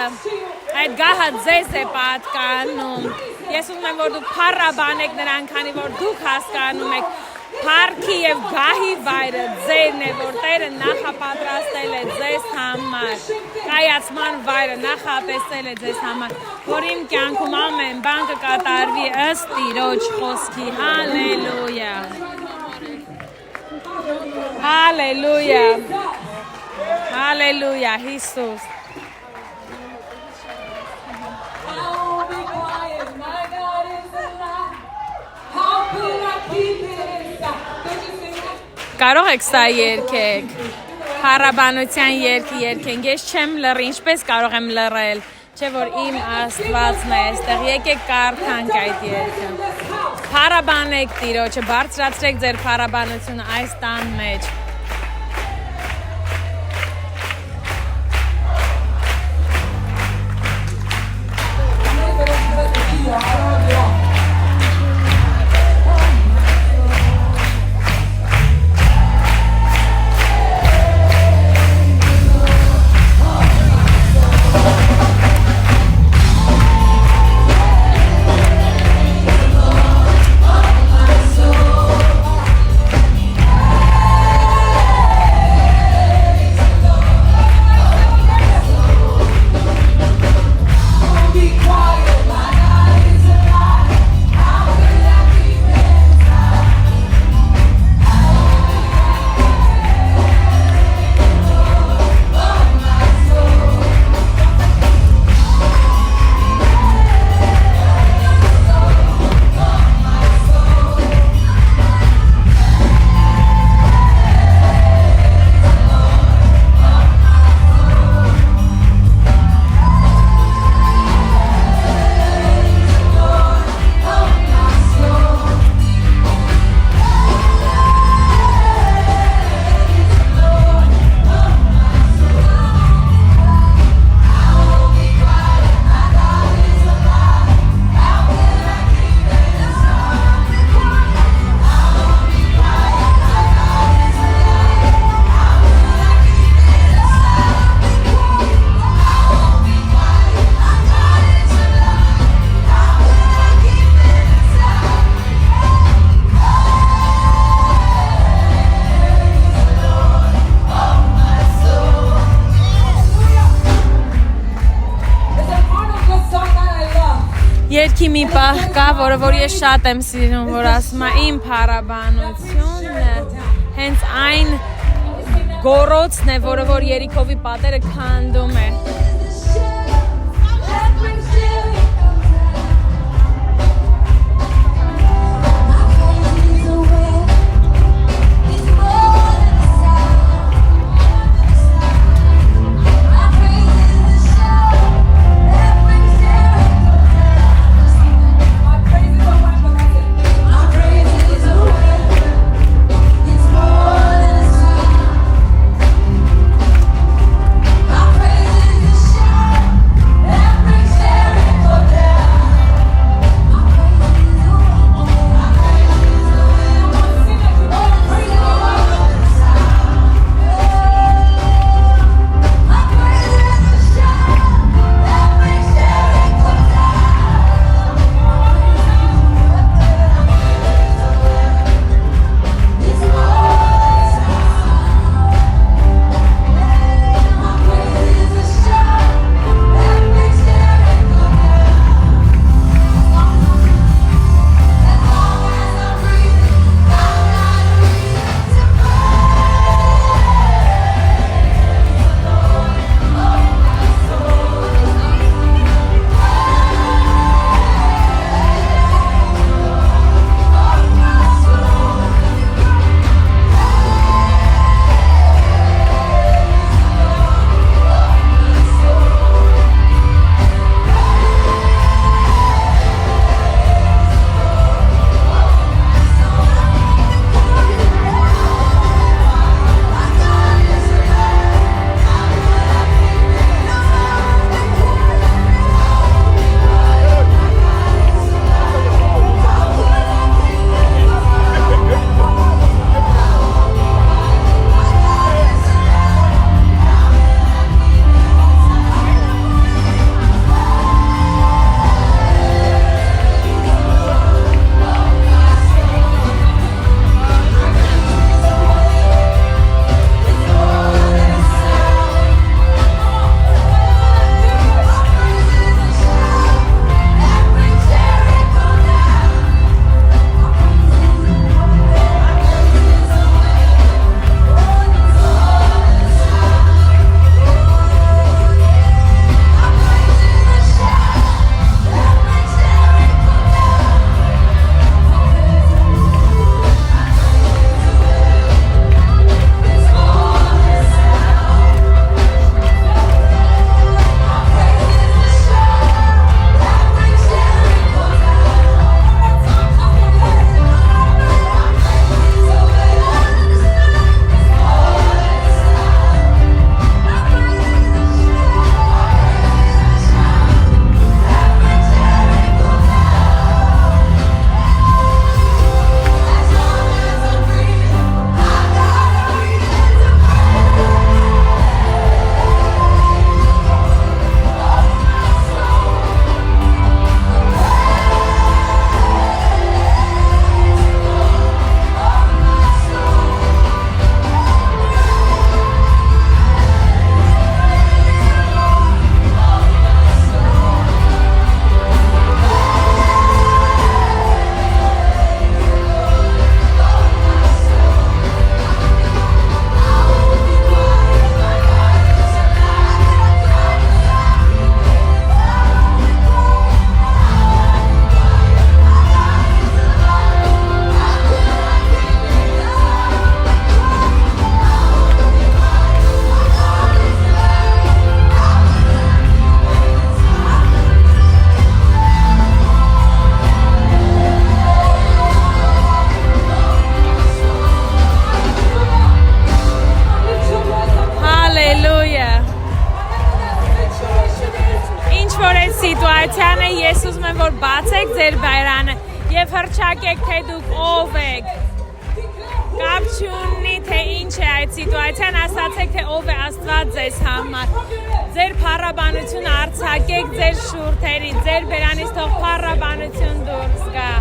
այդ գահը ձեզ է պատկանում։ Ես ուզում եմ, որ դուք փառաբանեք նրան, քանի որ դուք հասկանում եք Փառքի եւ գահի վայրը ձերն է, որ Տերը նախապատրաստել է ձեզ համար։ Կայացման վայրը նախատեսել է ձեզ համար, որ իմ կյանքում ամեն բան կկատարվի ըստ Տիրոջ խոսքի։ Հալելույա։ Հալելույա։ Հալելույա, Հիսուս։ Կարող եք սա երգեք, փառաբանության երգ երգենք, ես չեմ լռի, ինչպես կարող եմ լռել, չէ որ իմ Աստվածն է այստեղ, եկեք կարդանք այդ երգը, փառաբանեք Տիրոջը, բարձրացրեք ձեր փառաբանությունը այս տան մեջ։ Երկի մի պահ կա, որը որ ես շատ եմ սիրում, որ ասում է իմ փառաբանությունը հենց այն գոռոցն է, որը որ Երիքովի պատերը քանդում է։ սիտուացիան է, ես ուզում եմ, որ բացեք ձեր բայրանը եւ հռչակեք, թե դուք ով եք։ Կապ չունի, թե ինչ է այդ սիտուացիան, ասացեք, թե ով է Աստված ձեզ համար։ Ձեր փառաբանությունը արձակեք ձեր շուրթերին, ձեր բերանից թող փառաբանություն դուրս գա։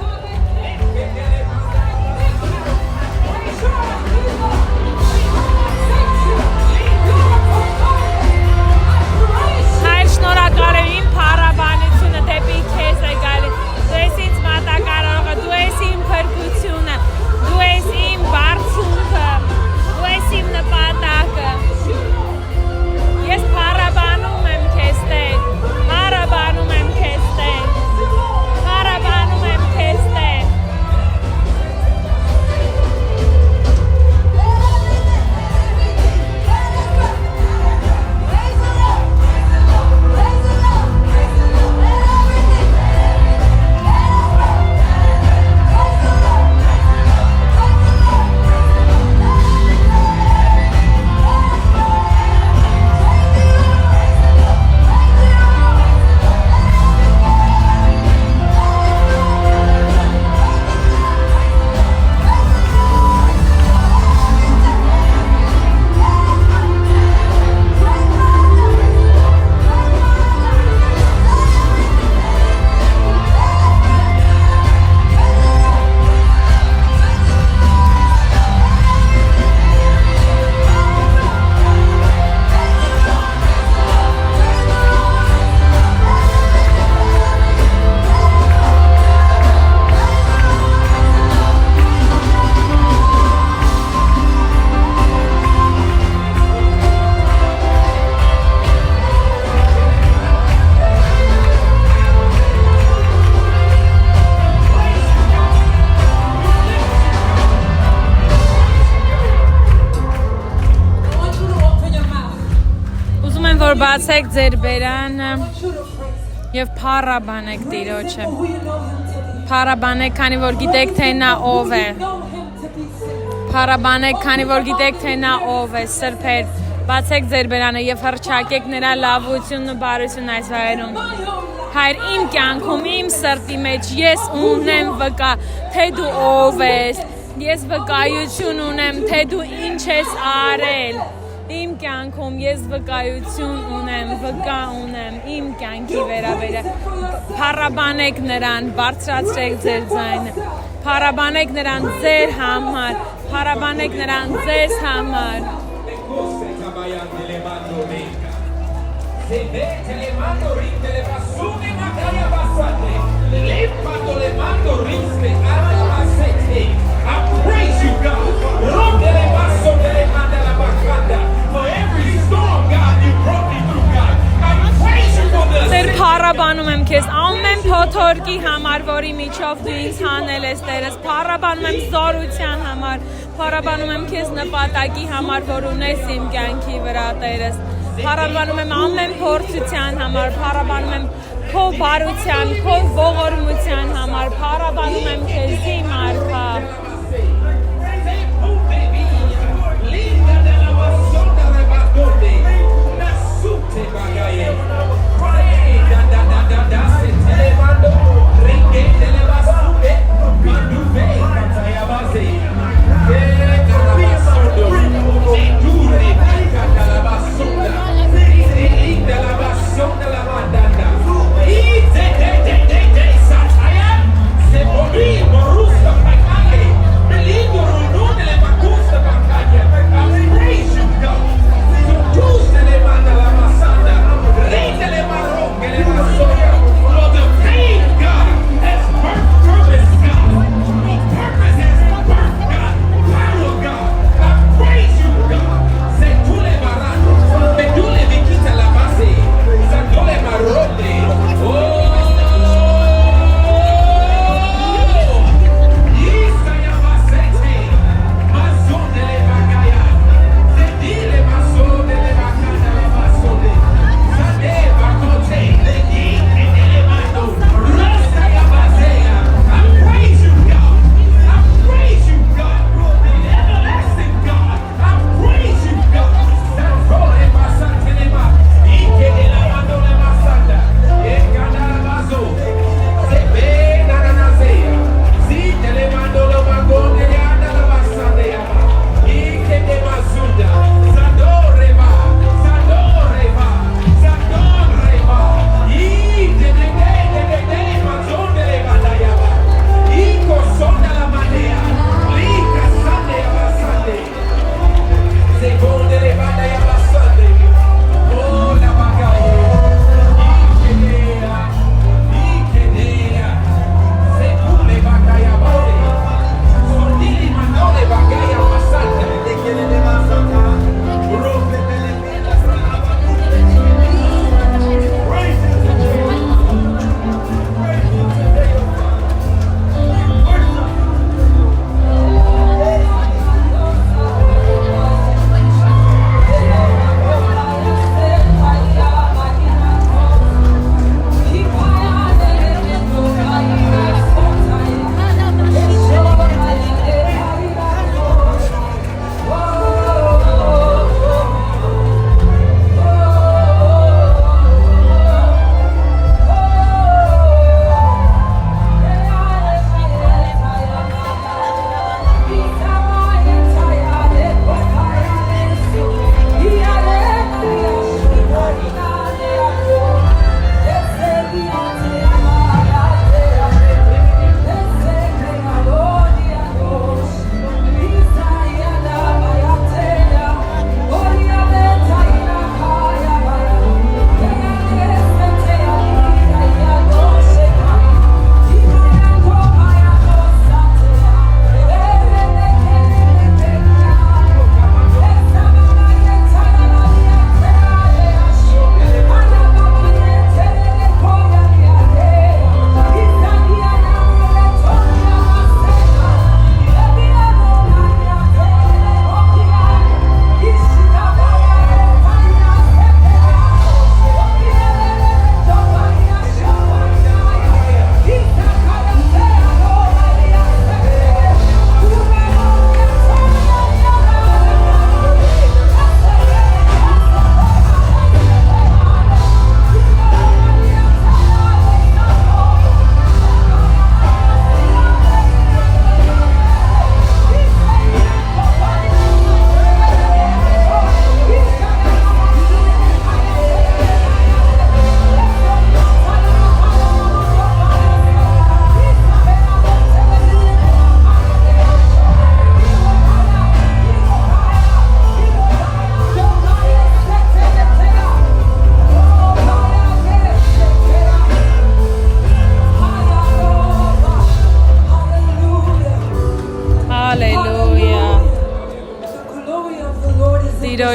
Հայր շնորհակալ եմ, իմ փառաբանությունը դեպի քեզ է գալիս։ Դու ես ինձ մատակարարողը, դու ես իմ փրկությունը, դու ես իմ բարձունքը, դու ես իմ նպատակը։ Ես փառաբանում եմ քեզ, Տեր, փառաբանում եմ քեզ, Տեր, փառաբանում եմ քեզ, Տեր։ Բացեք ձեր բերանը եւ փառաբանեք Տիրոջը։ Փառաբանեք, քանի որ գիտեք, թե նա ով է։ Փառաբանեք, քանի որ գիտեք, թե նա ով է, սրբեր։ Բացեք ձեր բերանը եւ հռչակեք նրա լավությունն ու բարությունն այս վայրում։ Հայր, իմ կյանքում, իմ սրտի մեջ ես ունեմ վկա, թե դու ով ես։ Ես վկայություն ունեմ, թե դու ինչ ես արել։ Իմ կյանքում ես վկայություն ունեմ, վկա ունեմ, իմ կյանքի վերաբերյալ։ Փառաբանեք նրան, բարձրացրեք ձեր ձայնը։ Փառաբանեք նրան ձեր համար, փառաբանեք նրան ձեզ համար։ Տեր, փառաբանում եմ քեզ ամեն փոթորկի համար, որի միջով դու ինձ հանել ես, Տերս, փառաբանում եմ զորության համար, փառաբանում եմ քեզ նպատակի համար, որ ունես իմ կյանքի վրա, Տերս, փառաբանում եմ ամեն փորձության համար, փառաբանում եմ քո բարության, քո ողորմության համար, փառաբանում եմ քեզ իմ արքա։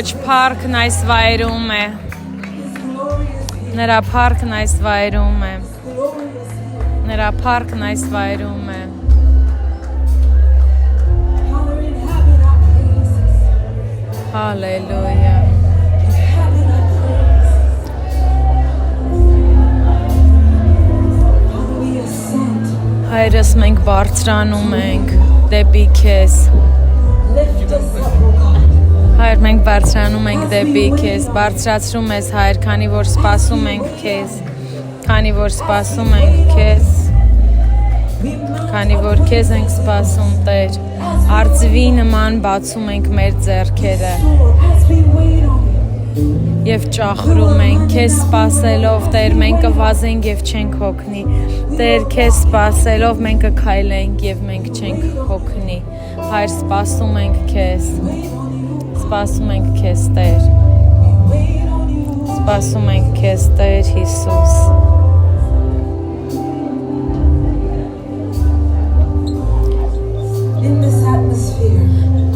Տիրոջ փառքն այս վայրում է։ Նրա փառքն այս վայրում է։ Նրա փառքն այս վայրում է։ Հալելույա։ Հայրս մենք բարձրանում ենք դեպի քեզ։ Հայր մենք բարձրանում ենք դեպի քեզ, բարձրացրում ես Հայր, քանի որ սպասում ենք քեզ, քանի որ սպասում ենք քեզ, քանի որ քեզ ենք սպասում Տեր, արծվի նման բացում ենք մեր ձեռքերը եւ ճախրում ենք քեզ սպասելով Տեր, մենք կվազենք եւ չենք հոգնի, Տեր քեզ սպասելով մենք կքայլենք եւ մենք չենք հոգնի, Հայր սպասում ենք քեզ, սպասում ենք քեզ Տեր, սպասում ենք քեզ Տեր Հիսուս։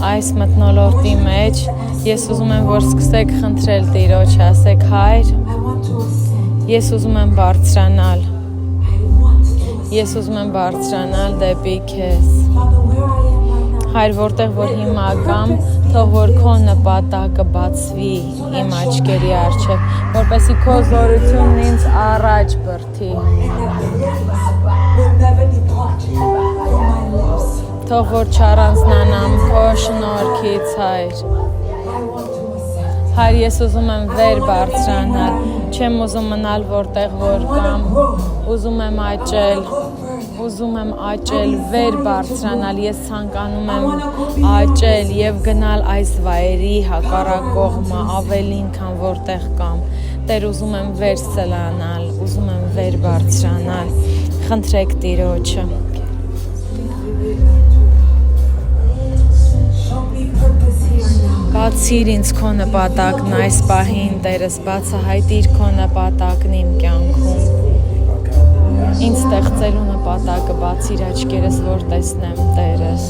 Այս մթնոլորտի մեջ ես ուզում եմ, որ սկսեք խնդրել Տիրոջ, ասեք Հայր, ես ուզում եմ բարձրանալ, ես ուզում եմ բարձրանալ դեպի քեզ։ Հայր, որտեղ որ հիմա կամ, թող որ քո նպատակը բացվի իմ աչքերի առջև, որպեսզի քո զորությունն ինձ առաջ բրդի։ Թող որ չառանձնանամ քո շնորհքից, Հայր։ Հայր, ես ուզում եմ վեր բարձրանալ, չեմ ուզում մնալ որտեղ որ կամ, ուզում եմ աճել, վեր բարձրանալ, ես ցանկանում եմ աճել եւ գնալ այս վայրի հակառակ կողմը ավելին, քան որտեղ կամ։ Տեր, ուզում եմ վեր սլանալ, ուզում եմ վեր բարձրանալ։ Խնդրեք Տիրոջը։ Բացիր ինձ քո նպատակն այս պահին, Տերս, բացահայտիր քո նպատակն իմ կյանքում։ Ինձ ստեղծելու նպատակը բացիր աչքերս, որ տեսնեմ Տերս։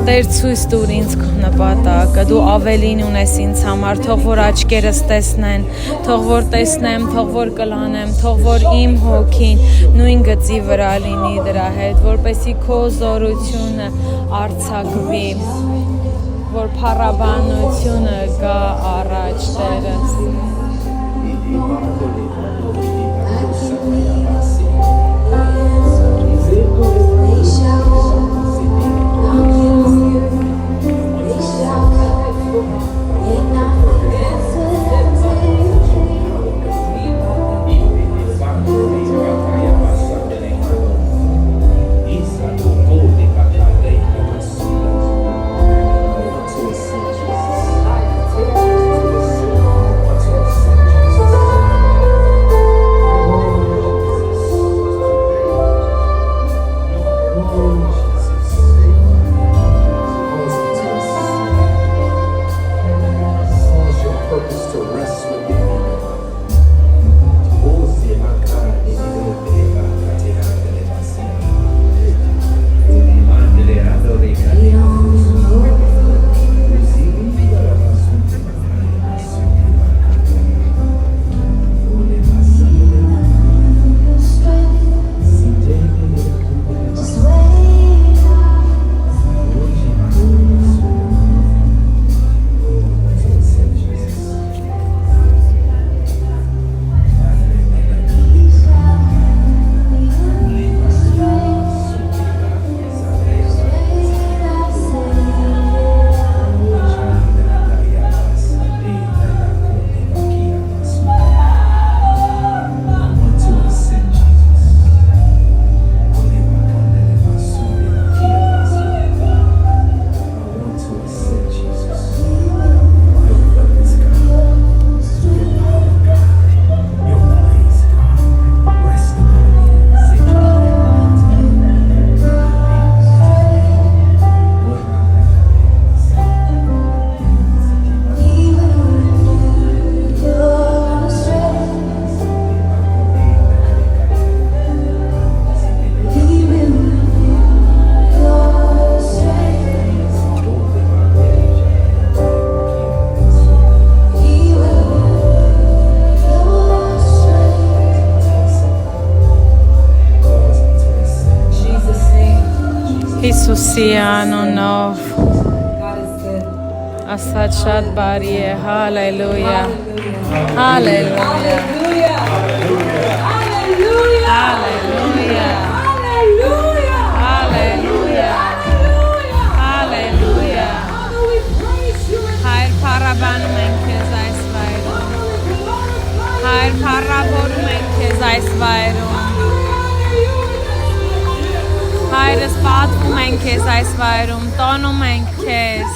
Տեր ցույց տուր ինձ քո նպատակը, դու ավելին ունես ինձ համար, թող որ աչքերս տեսնեն, թող որ տեսնեմ, թող որ կլանեմ, թող որ իմ հոգին նույն գծի վրա լինի դրա հետ, որպեսզի քո զորությունը արձակվի, որ փառաբանությունը գա առաջ Տերս։ Հիսուսի անունով God is good. Աստված շատ բարի է հալելույա Հալելույա Hallelujah. Hallelujah. Հալելույա Hallelujah. Հալելույա Հալելույա Father, we praise you and Հայր փառաբանում ենք քեզ այս վայրում Հայր փառաբանում ենք քեզ այս վայրում Հայրս պատվում ենք քեզ այս վայրում տոնում ենք քեզ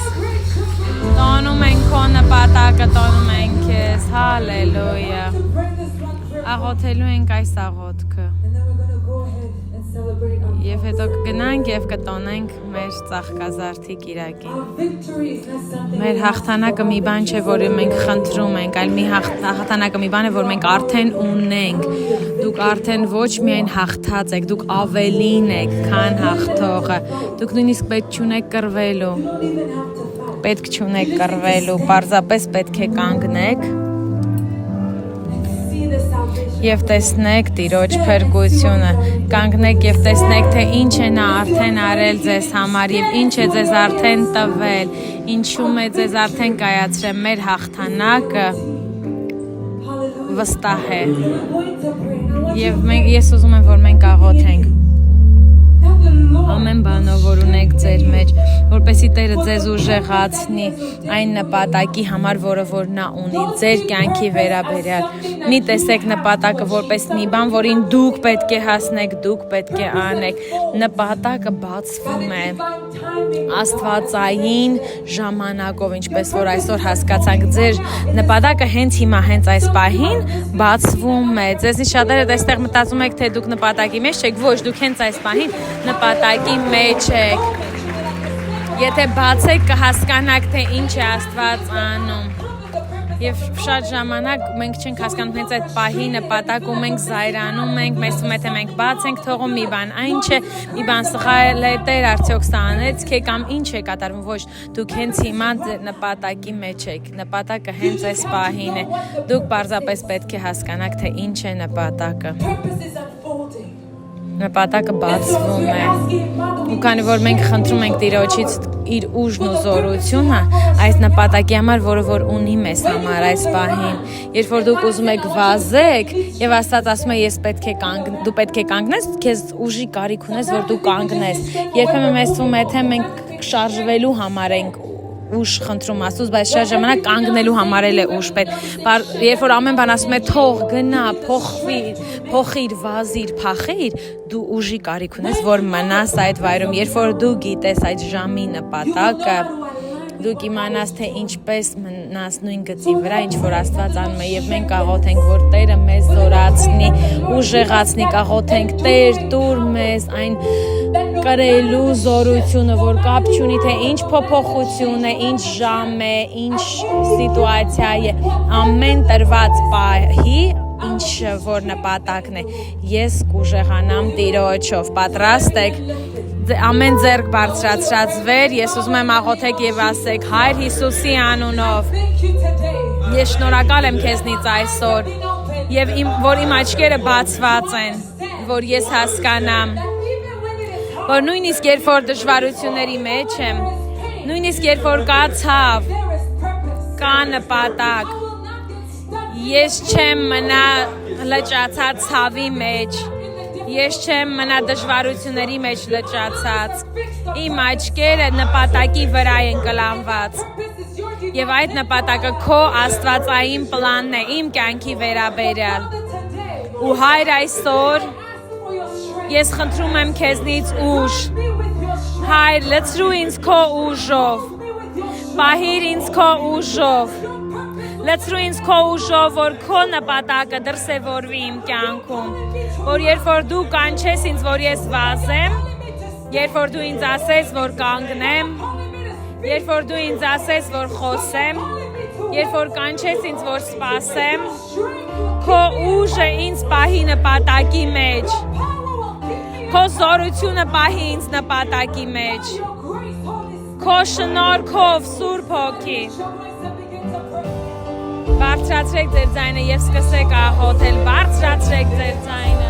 Տոնում ենք քո նպատակը տոնում ենք քեզ հալելույա Աղոթելու ենք այս աղոթքը And then we're going to go ahead and celebrate our Եվ հետո կգնանք եւ կտոնենք մեր ծաղկազարդի կիրակին victory is not something Մեր հաղթանակը մի բան չէ, որը մենք խնդրում ենք, այլ մի հաղթանակը մի բան է, որ մենք արդեն ունենք Դուք արդեն ոչ միայն հաղթած եք, դուք ավելին եք, քան հաղթողը Դուք նույնիսկ պետք չունեք կռվելու Պետք չունեք կռվելու, պարզապես պետք է կանգնեք see the salvation. Եվ տեսնեք Տիրոջ փրկությունը, կանգնեք եւ տեսնեք թե ինչ է նա արդեն արել ձեզ համար եւ ինչ է ձեզ արդեն տվել, ինչու՞մ է ձեզ արդեն կայացրել մեր հաղթանակը վստահ է։ I'm going to pray. And I want Եվ ես ուզում եմ որ մենք աղոթենք that the Lord ամեն բանով որ ունեք ձեր մեջ, որպեսզի Տերը ձեզ ուժեղացնի այն նպատակի համար, որը որ նա ունի ձեր կյանքի վերաբերյալ։ Մի տեսեք նպատակը որպես մի բան, որին դուք պետք է հասնեք, դուք պետք է անեք։ Նպատակը բացվում է աստվածային ժամանակով, ինչպես որ այսօր հասկացանք, ձեր նպատակը հենց հիմա, հենց այս պահին բացվում է։ Ձեզնից շատերը այստեղ մտածում եք, թե դուք նպատակի մեջ եք, ոչ, դուք հենց այս պահին նպատակի մեջ եք։ Եթե բացեք կհասկանաք, թե ինչ է Աստված անում։ Եվ շատ ժամանակ մենք չենք հասկանում հենց այդ պահի նպատակ ու մենք զայրանում ենք, մեզ թվում է թե մենք բաց ենք թողում մի բան, այն չէ, մի բան սխալ է, Տեր արդյոք սա անեց, կամ ինչ է կատարվում, ոչ, դուք հենց հիմա նպատակի մեջ եք, նպատակը հենց այս պահին է, դուք պարզապես պետք է հասկանաք, թե ինչ է նպատակը, purpose is unfolding. նպատակը բացվում է, ու քանի որ մենք խնդրում ենք Տիրոջից իր ուժն ու զորությունը այս նպատակի համար, որը որ ունի մեզ համար այս պահին, երբ որ դուք ուզում եք վազեք եւ Աստված ասում է ես պետք է դու պետք է կանգնես, քեզ ուժի կարիք ունես, որ դու կանգնես, երբեմն մեզ թվում է թե մենք շարժվելու համար ենք ուժ խնդրում Աստծուց, բայց շատ ժամանակ կանգնելու համար էլ է ուժ պետք։ Երբ որ ամեն բան ասում է թող գնա, փոխիր, վազիր, փախիր, դու ուժի կարիք ունես, որ մնաս այդ վայրում, երբ որ դու գիտես այդ ժամի նպատակը, դուք իմանաս թե ինչպես մնաս նույն գծի վրա, ինչ որ Աստված անում է եւ մենք աղոթենք, որ Տերը մեզ զորացնի, ուժեղացնի, աղոթենք Տեր, տուր մեզ այն կրելու զորությունը, որ կապ չունի թե ինչ փոփոխություն է, ինչ ժամ է, ինչ սիտուացիա է, ամեն տրված պահի ինչ որ նպատակն է, ես կուժեղանամ Տիրոջով, պատրաստ եք, ամեն ձեռք բարձրացրած վեր, ես ուզում եմ աղոթեք եւ ասեք Հայր Հիսուսի անունով, ես շնորհակալ եմ քեզնից այսօր, եւ որ իմ աչքերը բացված են, որ ես հասկանամ, որ նույնիսկ երբ որ դժվարությունների մեջ եմ, նույնիսկ երբ որ կա ցավ, կա նպատակ, ես չեմ մնա լճացած ցավի մեջ, ես չեմ մնա դժվարությունների մեջ լճացած, իմ աչքերը նպատակի վրա են կլանված, եւ այդ նպատակը քո աստվածային պլանն է իմ կյանքի վերաբերյալ, ու Հայր այսօր ես խնդրում եմ քեզնից ուժ, Հայր լցրու ինձ քո ուժով, պահիր ինձ քո ուժով, լցրու ինձ քո ուժով, որ քո նպատակը դրսևորվի իմ կյանքում, որ երբ որ դու կանչես ինձ, որ ես վազեմ, երբ որ դու ինձ ասես, որ կանգնեմ, երբ որ դու ինձ ասես, որ խոսեմ, երբ որ կանչես ինձ, որ սպասեմ, քո ուժը ինձ պահի նպատակի մեջ, քո զորությունը պահի ինձ նպատակի մեջ, քո շնորհքով Սուրբ Հոգի, բարձրացրեք ձեր ձայնը եւ սկսեք աղոթել, բարձրացրեք ձեր ձայնը։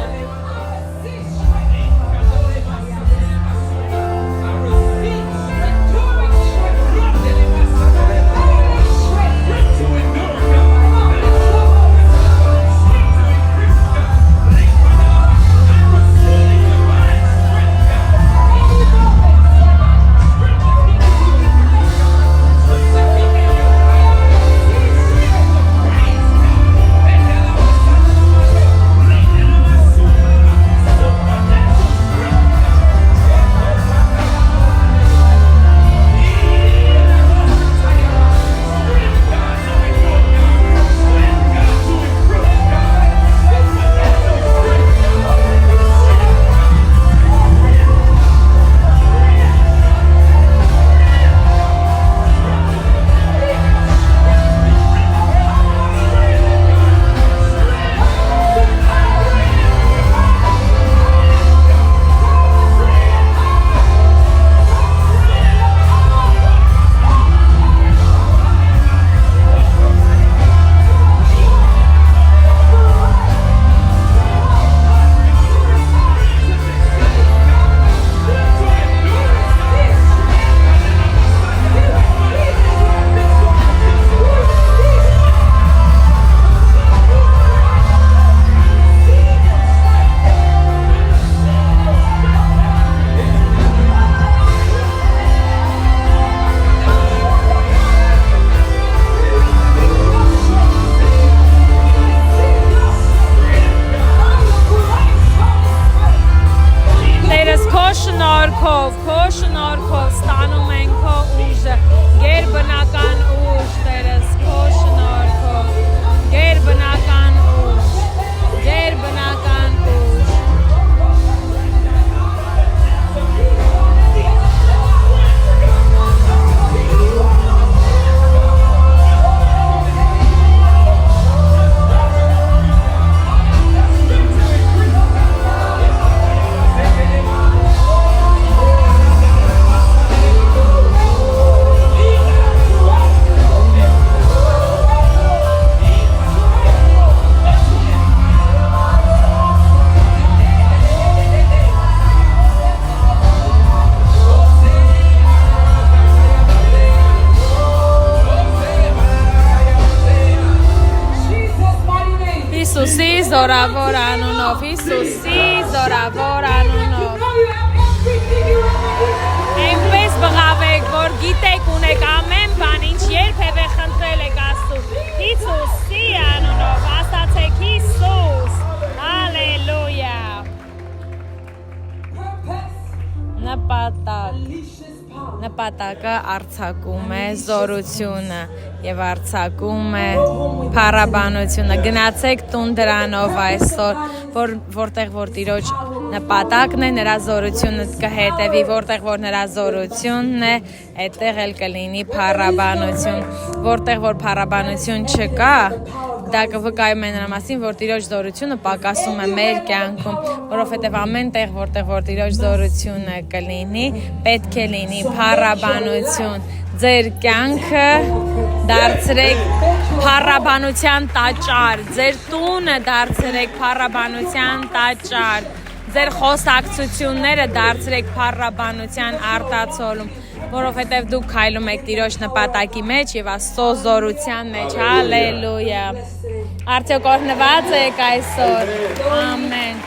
զորավոր անունով, Հիսուսի զորավոր անունով։ Այնպես բղավեք, որ գիտեք ունեք ամեն բան, ինչ երբևէ խնդրել եք Աստծուց, Հիսուսի անունով, ասացեք Հիսուս, հալելույա։ Նպատակը արձակում է զորությունը եւ արձակում է փառաբանությունը։ Գնացեք տուն դրանով այսօր, որտեղ որ Տիրոջ նպատակն է, նրա զորությունը կհետևի, որտեղ որ նրա զորությունն է, այդտեղ էլ կլինի փառաբանություն, որտեղ որ փառաբանություն չկա, դա կվկայում է նրա մասին, որ Տիրոջ զորությունը պակասում է մեր կյանքում, որովհետև ամեն տեղ, որտեղ որ Տիրոջ զորությունը կլինի, պետք է լինի փառաբանություն։ Ձեր կյանքը դարձրեք փառաբանության տաճար, ձեր տունը դարձրեք փառաբանության տաճար, ձեր խոսակցությունները դարձրեք փառաբանության արտացոլում, որովհետև դուք քայլում եք Տիրոջ նպատակի մեջ եւ Աստծո զորության մեջ, հալելույա։ Արդյոք օրհնված եք այսօր, ամեն,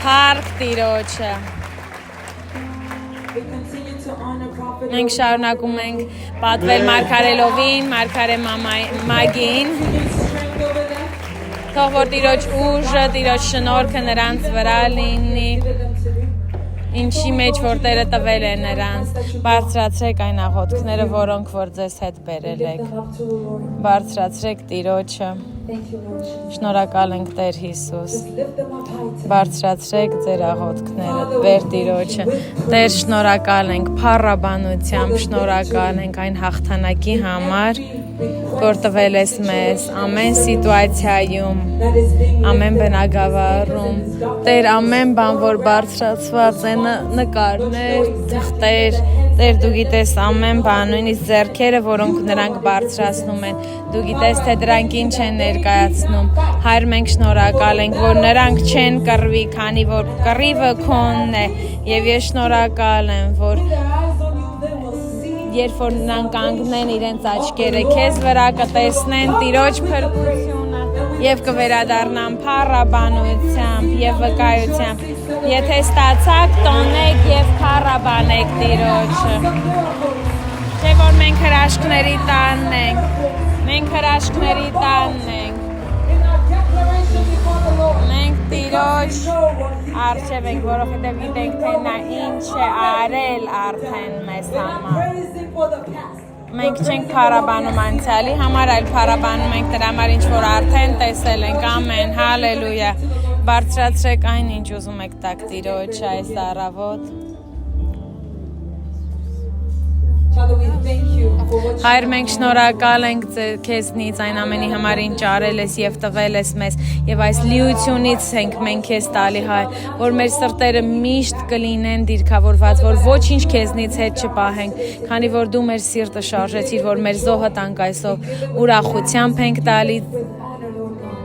փառք Տիրոջը։ Մենք շարունակում ենք պատվել Մարգարելովին, Մարգարե Մագին, թող որ Տիրոջ ուժը, Տիրոջ շնորհքը նրանց վրա լինի, ինչի մեջ որ Տերը տվել է նրանց, բարձրացրեք այն աղոթքները, որոնք որ ձեզ հետ բերել եք, բարձրացրեք Տիրոջը, շնորհակալ ենք Տեր Հիսուս, բարձրացրեք ձեր աղոթքները, Տեր Տիրոջը, Տեր շնորհակալ ենք փառաբանությամբ, շնորհակալ ենք այն հաղթանակի համար, որ տվել ես մեզ ամեն սիտուացիայում, ամեն բնակավարում, Տեր ամեն բան, որ բարձրացված է, նկարներ, թղթեր, Տեր դու գիտես ամեն բան, նույնիսկ ձեռքերը, որոնք նրանք բարձրացնում են, դու գիտես թե դրանք ինչ են ներկայացնում, Հայր մենք շնորհակալ ենք, որ նրանք չեն կռվի, քանի որ կռիվը քոնն է, եւ ես շնորհակալ եմ, որ երբ որ նրանք կանգնեն իրենց աչքերը քեզ վրա կտեսնեն Տիրոջ փրկությունը եւ կվերադառնան փառաբանությամբ եւ վկայությամբ, եթե ստացաք տոնեք եւ փառաբանեք Տիրոջը, թե որ մենք հրաշքների տանն ենք, մենք հրաշքների տանն ենք, մենք Տիրոջ առջև ենք, որովհետև գիտենք, թե նա ինչ է արել արդեն մեզ համար։ Մենք չենք փառաբանում անցյալի համար, այլ փառաբանում ենք դրա համար, ինչ որ արդեն տեսել ենք, ամեն, հալելույա, բարձրացրեք այն, ինչ ուզում եք տաք Տիրոջ այս առավոտ։ Հայր մենք շնորհակալ ենք քեզնից այն ամենի համար ինչ արել ես եւ տվել ես մեզ եւ այս լիությունից ենք մենք քեզ տալի հայր, որ մեր սրտերը միշտ կլինեն դիրքավորված, որ ոչինչ քեզնից հետ չպահենք, քանի որ դու մեր սիրտը շարժեցիր, որ մեր զոհը տանք այսօր ուրախությամբ ենք տալի,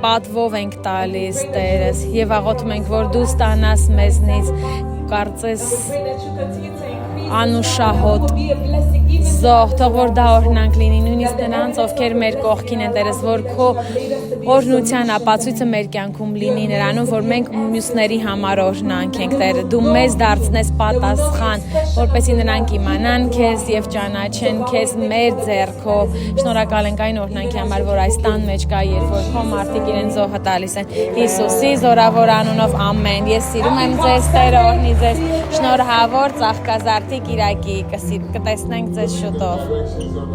պատվով ենք տալիս Տերս եւ աղոթում ենք, որ դու ստանաս մեզնից, կարծես անուշահոտ զոհ, թող որ դա օրհնանք լինի նույնիսկ նրանց, ովքեր մեր կողքին են Տերս, որ քո օրհնության ապացույցը մեր կյանքում լինի նրանում, որ մենք մյուսների համար օրհնանք ենք Տերը, դու մեզ դարձնես պատասխան, որպեսզի նրանք իմանան քեզ եւ ճանաչեն քեզ մեր ձեռքով։ Շնորհակալ ենք այն օրհնանքի համար, որ այս տան մեջ կա, երբ որ քո մարդիկ իրեն զոհը տալիս են, Հիսուսի զորավոր անունով, ամեն։ Ես սիրում եմ ձեզ, Տերը օրհնի ձեզ, շնորհավոր ծաղկազարդի Կիրակի, կտեսնենք ձեզ շուտով։